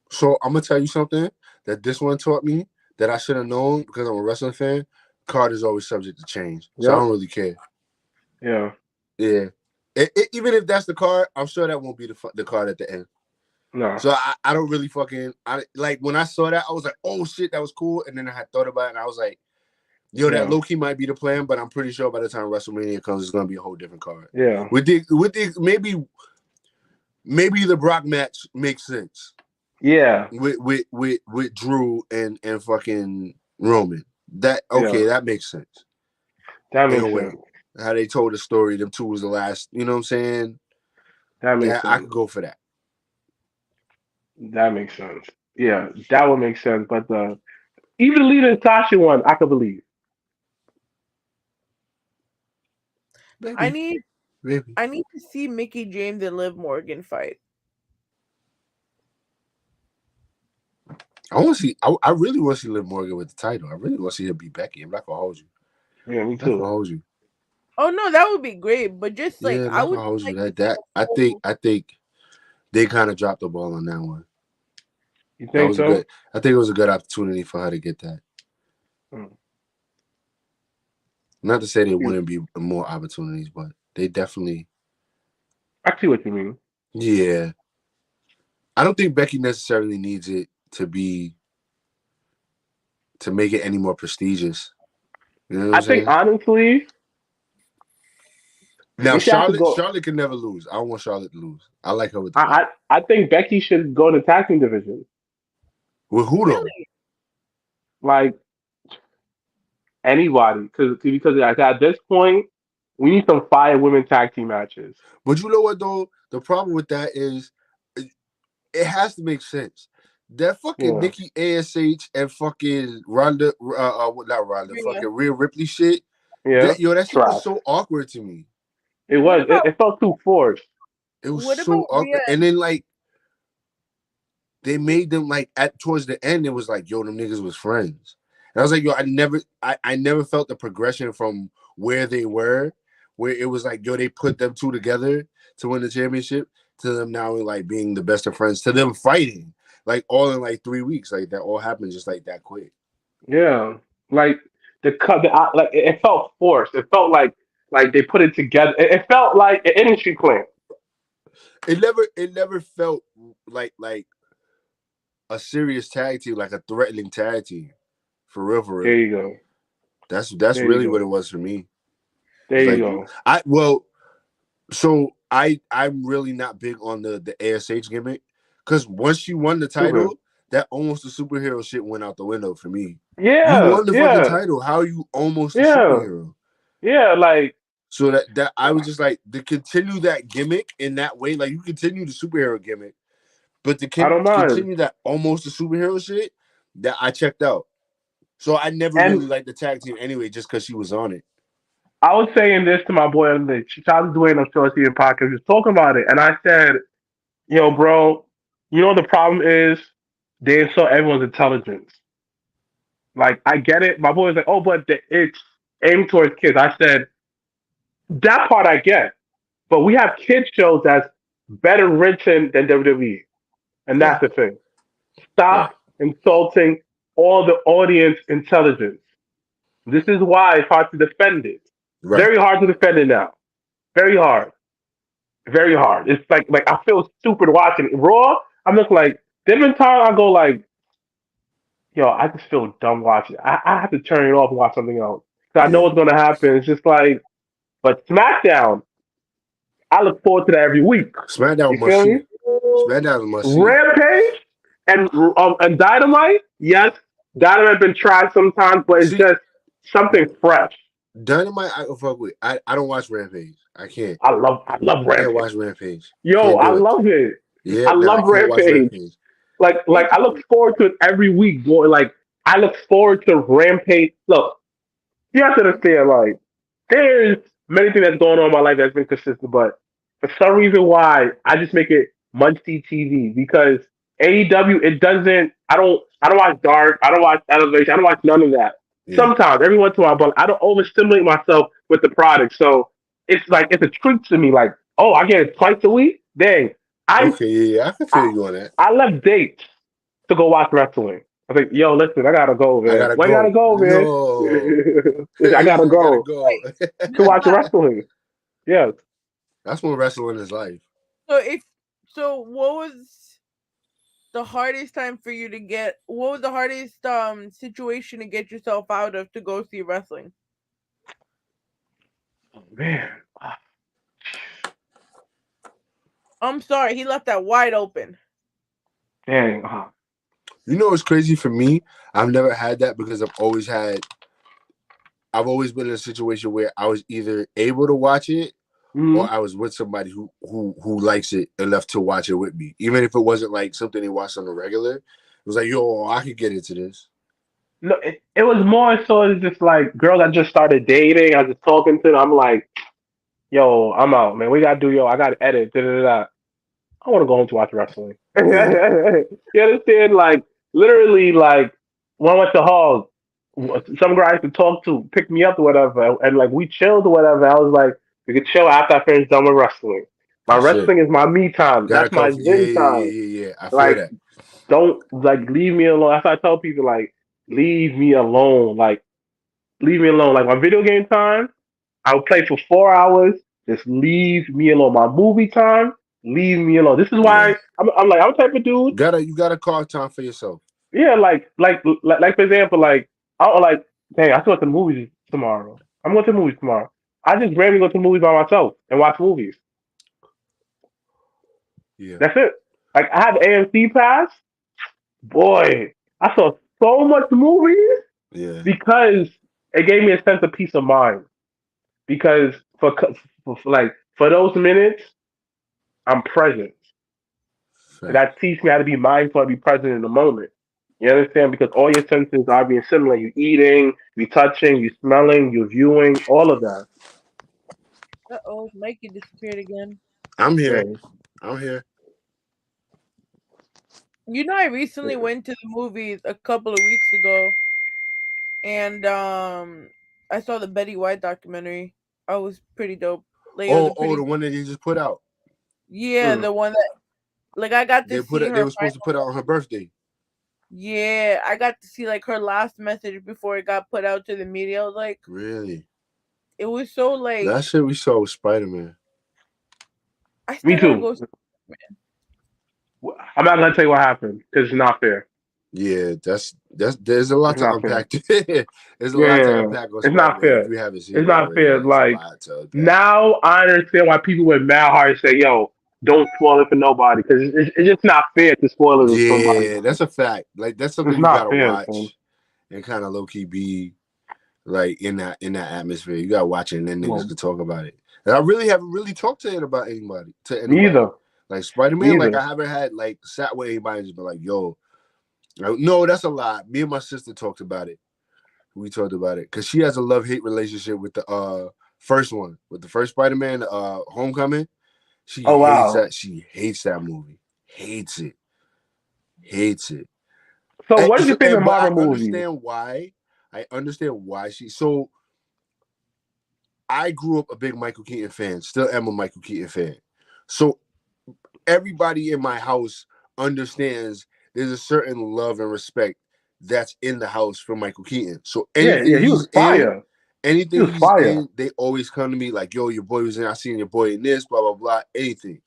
So I'm gonna tell you something that this one taught me that I should have known because I'm a wrestling fan. Card is always subject to change, so I don't really care. Yeah. Even if that's the card, I'm sure that won't be the card at the end. No. So I don't really like when I saw that, I was like, oh shit, that was cool. And then I had thought about it and I was like, yo, that low key might be the plan, but I'm pretty sure by the time WrestleMania comes, it's gonna be a whole different card. Yeah. With the maybe the Brock match makes sense. Yeah. With Drew and fucking Roman. That makes sense. That makes sense. How they told the story, them two was the last, you know what I'm saying? That makes sense. I could go for that. That makes sense. Yeah, that would make sense. But even the Lita and Sasha one, I could believe. Maybe. I need to see Mickie James and Liv Morgan fight. I want to see. I really want to see Liv Morgan with the title. I really want to see her beat Becky. I'm not gonna hold you. Yeah, me I'm too. not gonna hold you. Oh no, that would be great. But just like I would hold you. That I think they kind of dropped the ball on that one. You think so? Good. I think it was a good opportunity for her to get that. Not to say there wouldn't be more opportunities, but they definitely. I see what you mean. Yeah, I don't think Becky necessarily needs it to make it any more prestigious. You know what I'm saying? Honestly. Now Charlotte can never lose. I don't want Charlotte to lose. I like her with the I think Becky should go in the tag team division. With who though? Really? Like anybody, because at this point we need some fire women tag team matches. But you know what though? The problem with that is it has to make sense. That fucking Nikki ASH and fucking Ronda, not Ronda, fucking Rhea Ripley shit. Yeah, that shit was so awkward to me. It was. It felt too forced. It was so awkward. And then like they made them like towards the end, it was like, yo, them niggas was friends. And I was like, yo, I never felt the progression from where they were, where it was like, yo, they put them two together to win the championship, to them now like being the best of friends, to them fighting like all in like 3 weeks. Like that all happened just like that quick. Yeah. Like like it felt forced. It felt like they put it together. It felt like an industry plan. It never felt like a serious tag team, like a threatening tag team. For real. There you go. That's really what it was for me. There you go. I'm really not big on the ASH gimmick, because once she won the title, that almost the superhero shit went out the window for me. Yeah. You won the fucking title. How are you almost a superhero? Yeah, like So that I was just like to continue that gimmick in that way. Like you continue the superhero gimmick, but to I don't mind. continue that almost the superhero shit, that I checked out. So I never And really liked the tag team anyway, just because she was on it. I was saying this to my boy on the Charles Dwayne on Short Steven podcast. He was talking about it, and I said, "Yo, bro, you know the problem is they insult everyone's intelligence. Like I get it. My boy was like, oh, but it's aimed towards kids. I said that part I get, but we have kids shows that's better written than WWE, and that's the thing. Stop insulting all the audience intelligence. This is why it's hard to defend it. Right. Very hard to defend it now. Very hard. Very hard. It's like I feel stupid watching it. Raw. I'm just like different time. I go like, yo, I just feel dumb watching it. I have to turn it off and watch something else. So I know what's gonna happen. It's just like, but SmackDown. I look forward to that every week. SmackDown You feel me? SmackDown must see. Rampage and Dynamite. Yes, Dynamite been tried sometimes, but it's just something fresh. Dynamite, I can fuck with. I don't watch Rampage. I can't. I love Rampage. I can't watch Rampage. Yo, I love it. Yeah, I love Rampage. Like I look forward to it every week, boy. Like I look forward to Rampage. Look, you have to understand, like, there's many things that's going on in my life that's been consistent, but for some reason why I just make it must-see TV because AEW, it doesn't I don't watch Dark, I don't watch Elevation, I don't watch none of that. Yeah. Sometimes, every once in a while, but I don't overstimulate myself with the product. So it's like it's a treat to me, like, oh, I get it twice a week? Dang. I can feel you on that. I left dates to go watch wrestling. I think, yo, listen, I gotta go, man. I gotta go, man. No. I gotta go to watch wrestling. Yes. That's what wrestling is like. So what was the hardest time for you to get? What was the hardest situation to get yourself out of to go see wrestling? Oh man. I'm sorry, he left that wide open. Dang. You know what's crazy for me? I've never had that because I've always been in a situation where I was either able to watch it or I was with somebody who likes it enough to watch it with me. Even if it wasn't like something they watched on the regular. It was like, yo, I could get into this. No, it was more so it's just like girls I just started dating. I was just talking to them. I'm like, yo, I'm out, man. We gotta do I gotta edit. I want to go home to watch wrestling. You understand? Like literally, like when I went to Hall, some guy I used to talk to picked me up or whatever, and like we chilled or whatever. I was like, we could chill after I finish done with wrestling. My wrestling is my me time. That's my zen time. Yeah. I feel like, that. Don't like leave me alone. That's why I tell people like, leave me alone. Like, leave me alone. Like my video game time, I would play for 4 hours. Just leave me alone. My movie time, leave me alone. This is why I'm like I'm the type of dude. You gotta carve time for yourself. Yeah, like for example, like dang, I still go to the movies tomorrow. I'm going to the movies tomorrow. I just randomly go to the movies by myself and watch movies. Yeah, that's it. Like I have AMC pass. Boy, I saw so much movies. Yeah, because it gave me a sense of peace of mind. Because for those minutes, I'm present. That teaches me how to be mindful and be present in the moment. You understand? Because all your senses are being similar. You're eating, you're touching, you're smelling, you're viewing, all of that. Uh-oh, Mikey disappeared again. I'm here. I'm here. You know, I recently went to the movies a couple of weeks ago, and I saw the Betty White documentary. I was pretty dope. Like, the one that you just put out. Yeah, the one that, like, I got to see her. They were supposed to put out on her birthday. Yeah, I got to see like her last message before it got put out to the media. I was like, really? It was so like that shit we saw with Spider-Man. Me too. I'm not gonna tell you what happened because it's not fair. Yeah, there's a lot to unpack. There's a lot to unpack. It's not fair. We haven't seen it's not fair. Like now, I understand why people with mad heart say, "Yo, don't spoil it for nobody," because it's just not fair to spoil it for somebody. Yeah, that's a fact. Like that's something you gotta watch and kind of low key be like in that atmosphere. You gotta watch it, and then niggas Well, could talk about it. And I really haven't really talked to it about anybody. me either. Like Spider-Man, Me like either. I haven't had like sat with anybody and just been like, yo, no, that's a lie. Me and my sister talked about it. We talked about it because she has a love-hate relationship with the first one, with the first Spider-Man, Homecoming. She Oh hates wow. that. She hates that movie. Hates it. Hates it. So what is your favorite But Marvel I movie? understand why. I understand why she. So I grew up a big Michael Keaton fan. Still am a Michael Keaton fan. So everybody in my house understands there's a certain love and respect that's in the house for Michael Keaton. So anything He was he's fire. in, anything He was he's fire. in, they always come to me like, yo, your boy was in, I seen your boy in this, blah, blah, blah, anything.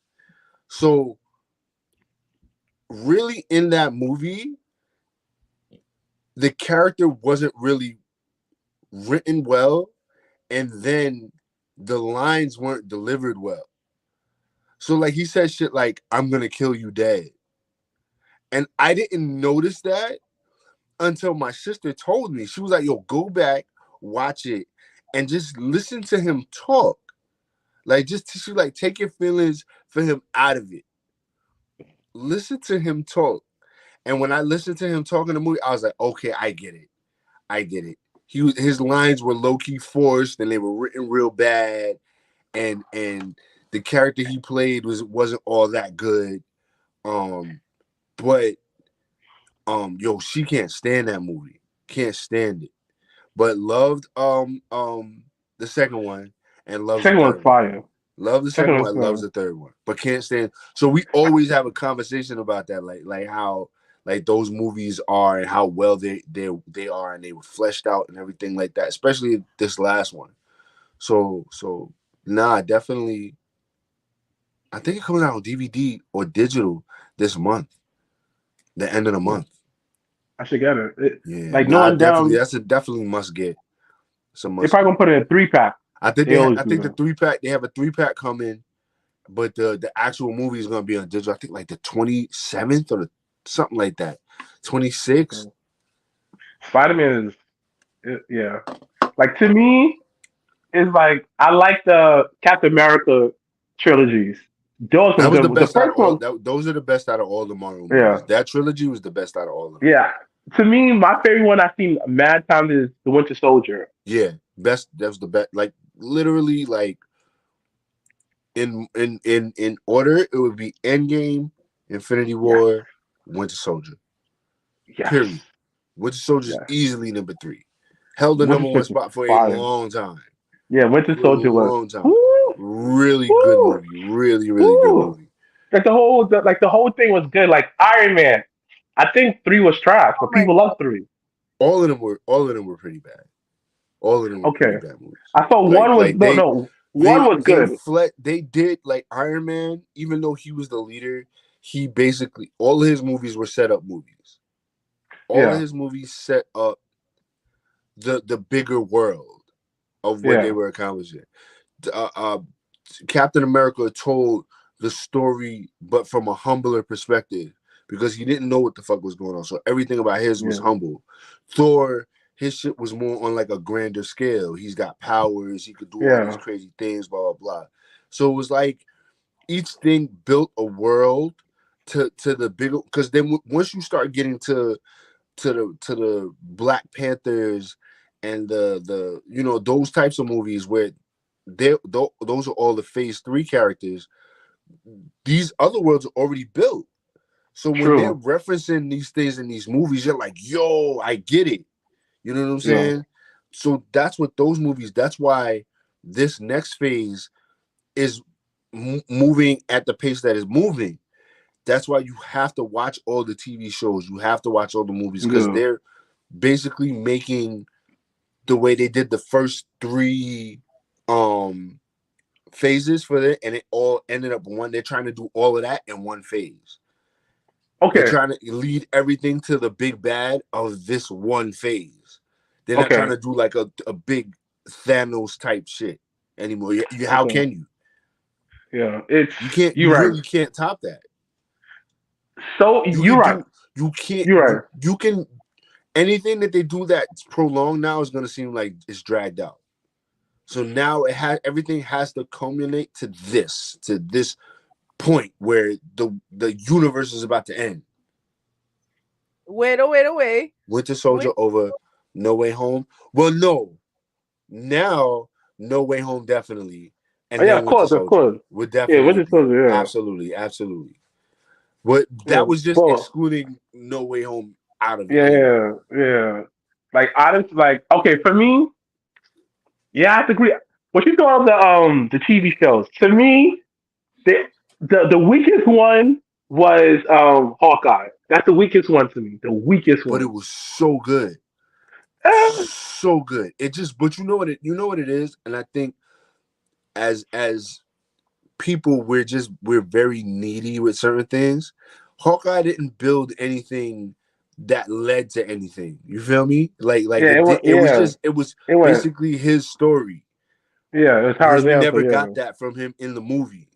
So really in that movie, the character wasn't really written well, and then the lines weren't delivered well. So like he said shit like, I'm gonna kill you dead. And I didn't notice that until my sister told me. She was like, yo, go back, watch it, and just listen to him talk. Like, she like, take your feelings for him out of it. Listen to him talk. And when I listened to him talk in the movie, I was like, okay, I get it. I get it. His lines were low-key forced and they were written real bad. And the character he played wasn't all that good. But yo, she can't stand that movie. Can't stand it. But loved the second one and loves the Second one's third one. fire. Love the second one, loves the third one. But can't stand. So we always have a conversation about that, like how like those movies are and how well they are and they were fleshed out and everything like that, especially this last one. So nah, definitely. I think it comes out on DVD or digital this month. The end of the month. I should get it. Yeah, like nah, knowing definitely. down, That's a definitely must get. It's a must. they're probably gonna put it in a 3-pack. I think They always I do think that. the 3-pack. They have a 3-pack coming, but the actual movie is gonna be on digital. I think like the 27th or something like that. 26th. Spider-Man is yeah. Like to me, it's like I like the Captain America trilogies. Those That were was the good. best The out of first all. one, Those are the best out of all the Marvel movies. yeah, That trilogy was the best out of all of them. yeah. To me, my favorite one I've seen mad times is the Winter Soldier. Yeah, best. That was the best. Like literally, like in order, it would be Endgame, Infinity War, Winter Soldier. Yes. Period. Winter Soldier is easily number 3. Held the Winter number 1 Soldier spot for fire. a long time. Yeah, Winter Soldier was long time. woo, Really woo, good movie. Really good movie. Like the whole thing was good. Like Iron Man, I think 3 was trash, but people love 3. All of them were pretty bad. All of them were pretty bad movies. I thought one was one was good. They did like Iron Man, even though he was the leader, he basically all of his movies were set up movies. All of his movies set up the bigger world of what they were accomplishing. Captain America told the story, but from a humbler perspective, because he didn't know what the fuck was going on. So everything about his was humble. Thor, his shit was more on like a grander scale. He's got powers. He could do all these crazy things, blah, blah, blah. So it was like each thing built a world to the bigger, because then once you start getting to the Black Panthers and the those types of movies where those are all the phase 3 characters, these other worlds are already built. So when they're referencing these things in these movies, you're like, yo, I get it. You know what I'm saying? So that's what those movies, that's why this next phase is moving at the pace that is moving. That's why you have to watch all the TV shows. You have to watch all the movies, because they're basically making the way they did the first 3 phases for it, and it all ended up one. They're trying to do all of that in one phase. Okay. They're trying to lead everything to the big bad of this one phase. They're not trying to do like a big Thanos type shit anymore. How can you? Yeah, you can't. You really can't top that. So you're right. You can't. You're right. You can. anything that they do that's prolonged now is going to seem like it's dragged out. So now everything has to culminate to this point where the universe is about to end. Wait. Winter Soldier over No Way Home. Well, no. Now, No Way Home definitely. And yeah, then of course. Would definitely. Yeah, Winter Soldier. Yeah. Absolutely. But that was just excluding No Way Home out of it. Yeah. Like honestly, like okay, for me, yeah, I have to agree. What you thought of the TV shows? To me, the weakest one was Hawkeye. That's the weakest one to me. The weakest one. But it was so good. So good. It just but you know what it is, and I think as people we're very needy with certain things. Hawkeye didn't build anything that led to anything. You feel me? It was basically his story. Yeah, it's hard. We never got that from him in the movies.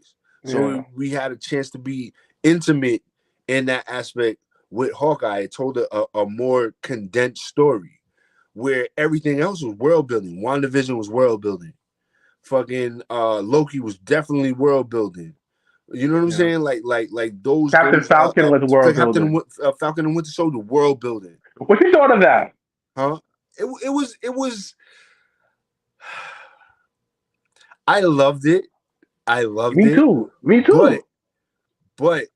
So we had a chance to be intimate in that aspect with Hawkeye. It told a more condensed story where everything else was world building. WandaVision was world building. Fucking Loki was definitely world building. You know what I'm saying? Like those. Captain Falcon was world building. Falcon and Winter Soldier world building. What you thought of that? Huh? It was. I loved it. Me too. But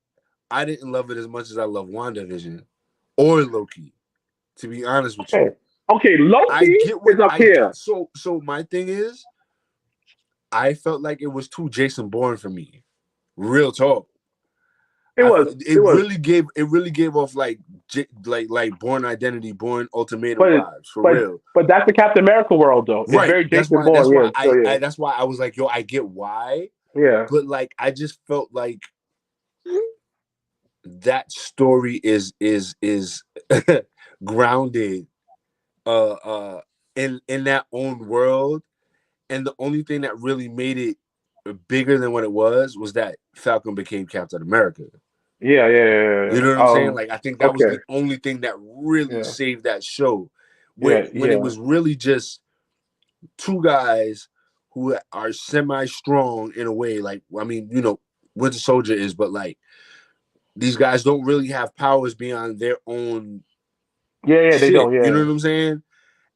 I didn't love it as much as I love WandaVision or Loki. To be honest with you. Okay, Loki is up here. So my thing is, I felt like it was too Jason Bourne for me. Real talk. It really gave off like Bourne Identity, Bourne Ultimatum vibes for real. But that's the Captain America world though. It's very Jason Bourne. That's why I was like, yo, I get why. Yeah. But like I just felt like that story is grounded in that own world. And the only thing that really made it bigger than what it was that Falcon became Captain America. Yeah. You know what I'm saying? Like I think that was the only thing that really saved that show. When it was really just two guys who are semi-strong in a way. Like, I mean, you know, Winter Soldier is, but like these guys don't really have powers beyond their own. Yeah, shit, they don't. Yeah. You know what I'm saying?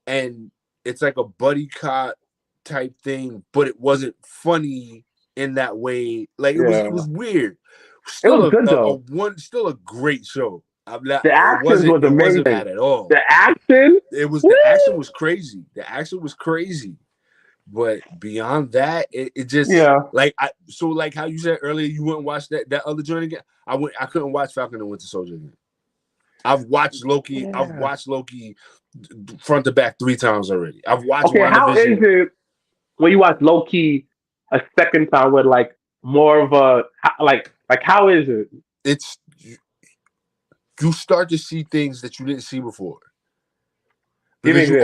And it's like a buddy cop type thing, but it wasn't funny in that way. Like it was weird. Still it was good though. Still a great show. The action was amazing. It wasn't bad at all. The action? The action was crazy. But beyond that, it just like how you said earlier, you wouldn't watch that other joint again. I couldn't watch Falcon and Winter Soldier again. I've watched Loki. Yeah. I've watched Loki front to back 3 times already. I've watched. Okay, how is it when you watch Loki a second time with like more of a like how is it? It's you start to see things that you didn't see before. Because you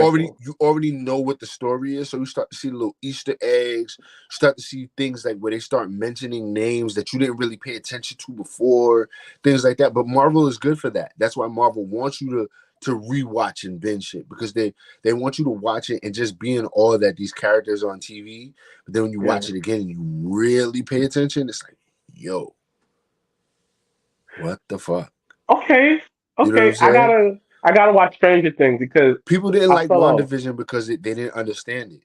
already know what the story is, so you start to see little Easter eggs. You start to see things like where they start mentioning names that you didn't really pay attention to before, things like that. But Marvel is good for that. That's why Marvel wants you to rewatch and binge shit, because they want you to watch it and just be in awe that these characters are on TV. But then when you watch it again and you really pay attention, it's like, yo, what the fuck? Okay, you know I gotta watch Stranger Things because people didn't like WandaVision because they didn't understand it.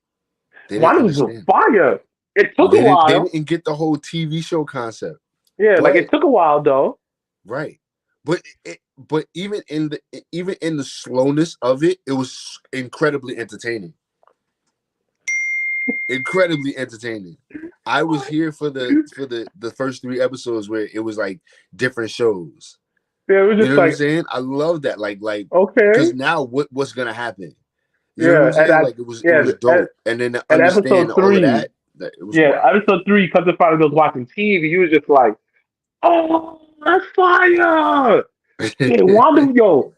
WandaVision was fire. It took a while. They didn't get the whole TV show concept. Yeah, but, like it took a while though. Right, but even in the slowness of it, it was incredibly entertaining. Incredibly entertaining. I was here for the first 3 episodes where it was like different shows. Yeah, it was just you know what I'm saying? I love that. Like okay. Because now what's gonna happen? You know what I'm saying? Like it was dope. And then to understand all of that it was wild. Episode 3, because the father was watching TV, you was just like, oh, that's fire! WandaVision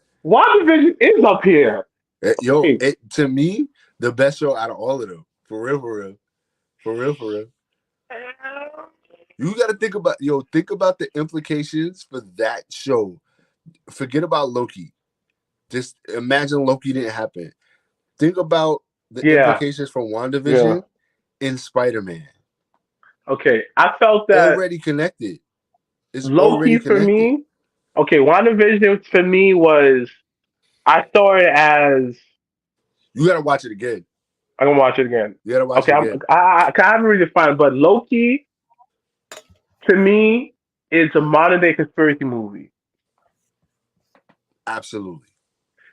is up here. To me, the best show out of all of them. For real. You got to think about the implications for that show. Forget about Loki. Just imagine Loki didn't happen. Think about the implications from WandaVision in Spider-Man. Okay, I felt that already connected. It's Loki for me. Okay, WandaVision for me was I saw it as you gotta watch it again. I'm gonna watch it again. You gotta watch it again. I haven't really defined, but Loki to me is a modern day conspiracy movie. Absolutely.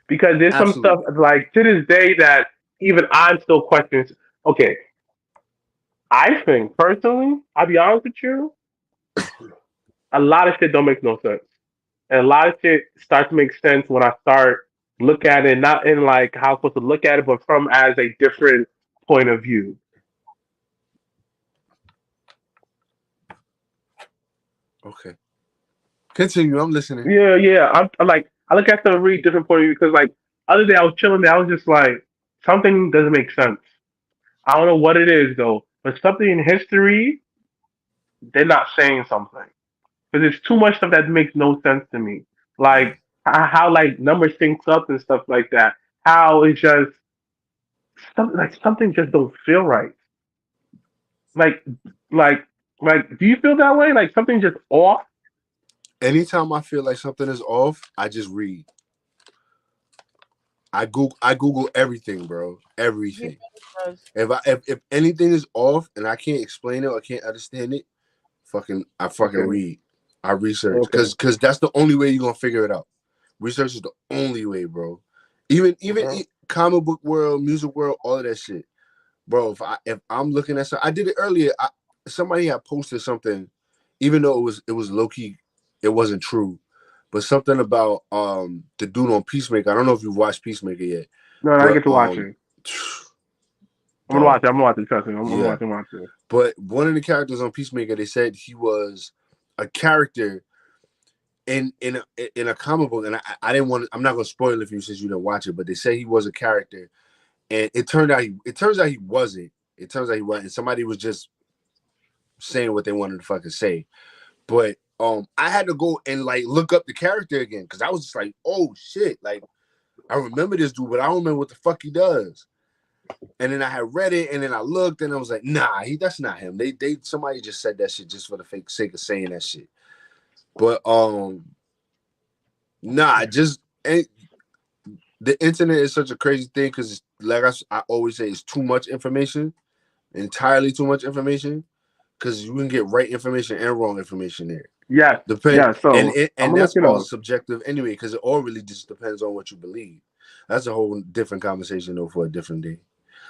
Because there's some stuff like to this day that even I'm still questioning. Okay, I think personally, I'll be honest with you, a lot of shit don't make no sense. And a lot of shit starts to make sense when I start look at it, not in like how I'm supposed to look at it, but from as a different point of view. Okay. Continue. I'm listening. Yeah. I'm like I look at the really different point of view because like other day I was chilling there, I was just like something doesn't make sense. I don't know what it is though, but something in history they're not saying something because there's too much stuff that makes no sense to me. Like how like numbers syncs up and stuff like that. How it's just something just don't feel right. Like like do you feel that way? Like something just off? Anytime I feel like something is off, I just read. I Google everything, bro. Everything. If anything is off and I can't explain it or I can't understand it, I read. I research because that's the only way you're gonna figure it out. Research is the only way, bro. Even comic book world, music world, all of that shit, bro. If I'm looking at something, I did it earlier. Somebody had posted something, even though it was low key, it wasn't true, but something about the dude on Peacemaker. I don't know if you've watched Peacemaker yet. No, I get to watch it. I'm gonna watch it. Trust me, I'm gonna watch it. But one of the characters on Peacemaker, they said he was a character in a comic book, and I didn't want. I'm not gonna spoil it for you since you didn't watch it. But they say he was a character, and it turns out he wasn't. It turns out he wasn't. Somebody was just saying what they wanted to fucking say. But I had to go and like look up the character again because I was just like, oh shit, like I remember this dude, but I don't remember what the fuck he does. And then I had read it, and then I looked, and I was like, nah, that's not him. Somebody just said that shit just for the sake of saying that shit. But the internet is such a crazy thing because, like I always say, it's too much information, entirely too much information, because you can get right information and wrong information there. Yeah, So and that's all subjective anyway, because it all really just depends on what you believe. That's a whole different conversation though for a different day.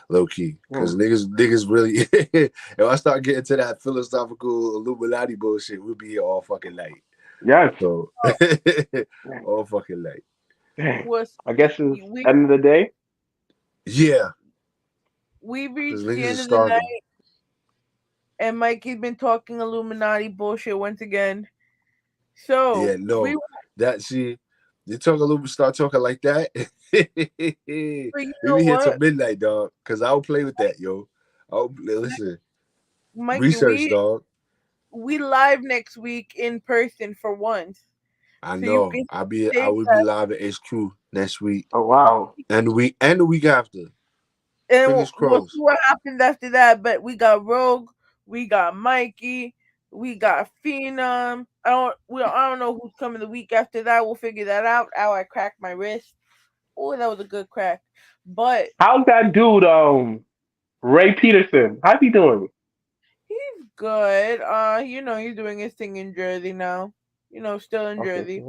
Low key, because niggas really. If I start getting to that philosophical Illuminati bullshit, we'll be here all fucking night. Yeah. So all fucking night. I guess it's end of the day. Yeah. We reached the end of the night, and Mikey's been talking Illuminati bullshit once again. So you start talking like that. We be here till midnight, dog. Cause I'll play with that, yo. Listen. Mikey, research, dog. We live next week in person for once. I know. I will be live at HQ next week. Oh wow. And the week after. And we'll see what happens after that. But we got Rogue, we got Mikey, we got Phenom. I don't know who's coming the week after that. We'll figure that out. Ow, I cracked my wrist. Oh, that was a good crack. But how's that dude, Ray Peterson? How's he doing? He's good. He's doing his thing in Jersey now. Still in Jersey.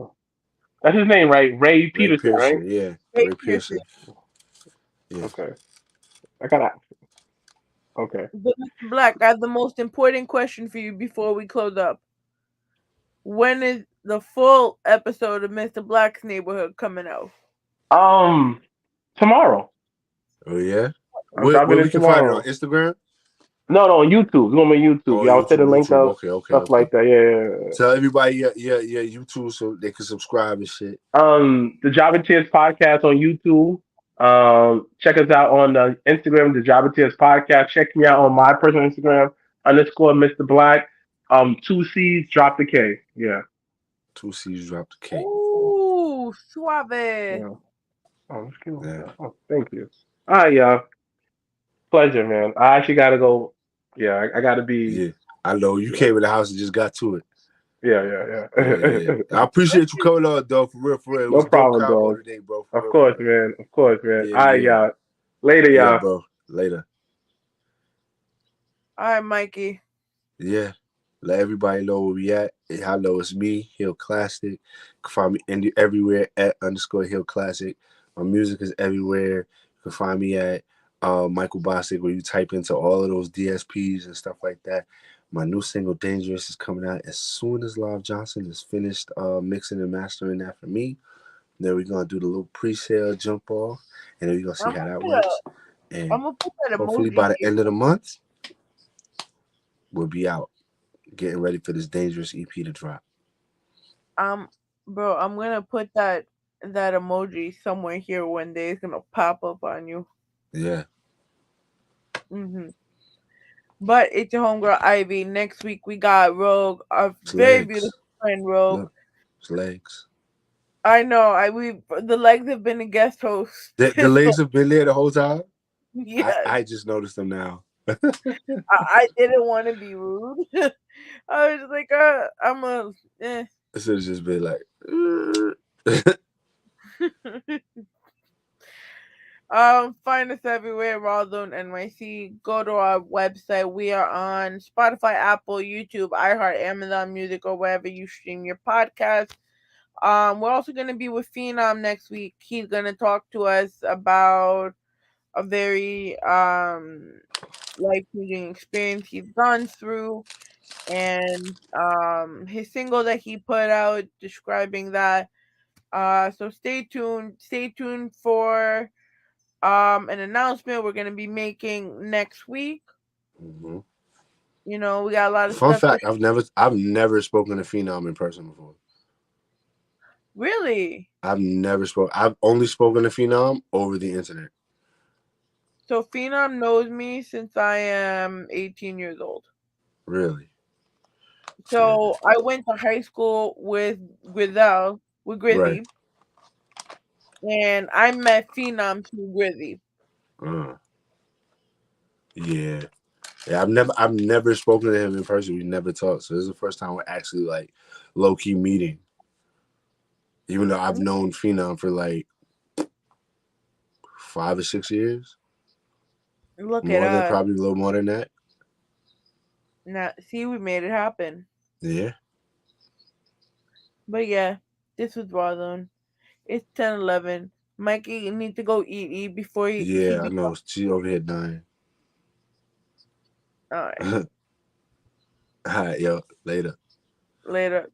That's his name, right? Ray Peterson, right? Yeah. Ray Peterson. Yeah. Okay. I gotta ask you. Okay. But Mr. Blacc, I have the most important question for you before we close up. When is the full episode of Mr. Black's Neighborhood coming out? Tomorrow. Oh yeah. Where we can find it on Instagram? No, on YouTube. It's gonna be YouTube. Y'all set the link up. Stuff like that. Yeah. Tell everybody your YouTube so they can subscribe and shit. The Job and Tears podcast on YouTube. Check us out on Instagram, the Job and Tears podcast. Check me out on my personal Instagram _Mr. Blacc. 2 C's drop the K. Yeah. 2 C's drop the K. Ooh, suave. Yeah. Oh, let's give him Yeah. that. Oh, thank you. All right, y'all. Pleasure, man. I actually gotta go. Yeah, I gotta be. Yeah. I know you came in the house and just got to it. Yeah. Yeah. I appreciate you coming on, though. For real, for real. It No was dope problem, combo dog. today, bro. For Of real, course, for real. man. Of course, man. Yeah, All right, yeah. y'all. Later, Yeah, y'all. bro. Later. All right, Mikey. Yeah. Let everybody know where we at. Hello, it's me, Hill Classic. You can find me everywhere at _Hill Classic. My music is everywhere. You can find me at Michael Bosick, where you type into all of those DSPs and stuff like that. My new single, Dangerous, is coming out as soon as Love Johnson is finished mixing and mastering that for me. Then we're going to do the little pre-sale jump off, and then we're going to see how that works. And I'm gonna put that hopefully emoji by the here. end of the month, we'll be out getting ready for this Dangerous EP to drop. Bro, I'm gonna put that emoji somewhere here one day. It's gonna pop up on you. Yeah. But it's your homegirl Ivy. Next week we got Rogue, our very beautiful friend Rogue. Look, it's legs. I know. The legs have been a guest host. The legs have been there the whole time. Yes. I just noticed them now. I didn't want to be rude. I was like, I'm a. It should have just been like. Find us everywhere, Rawrrzone NYC. Go to our website. We are on Spotify, Apple, YouTube, iHeart, Amazon Music, or wherever you stream your podcast. We're also gonna be with Phenom next week. He's gonna talk to us about a very life-changing experience he's gone through, and his single that he put out describing that. So stay tuned. Stay tuned for an announcement we're gonna be making next week. You know, we got a lot of Fun stuff. fact: I've never spoken to Phenom in person before. Really? I've only spoken to Phenom over the internet. So Phenom knows me since I am 18 years old. Really? So I went to high school with Grizzy, Right. and I met Phenom through Grizzy. Yeah. I've never spoken to him in person. We never talked. So this is the first time we're actually like low key meeting. Even though I've known Phenom for like 5 or 6 years. Look at us. Probably a little more than that. Now, see, we made it happen. Yeah. But yeah, this was Rawrrzone. It's 10:11. Mikey, you need to go eat before he. Yeah, I know. She over here dying. All right. All right, yo. Later. Later.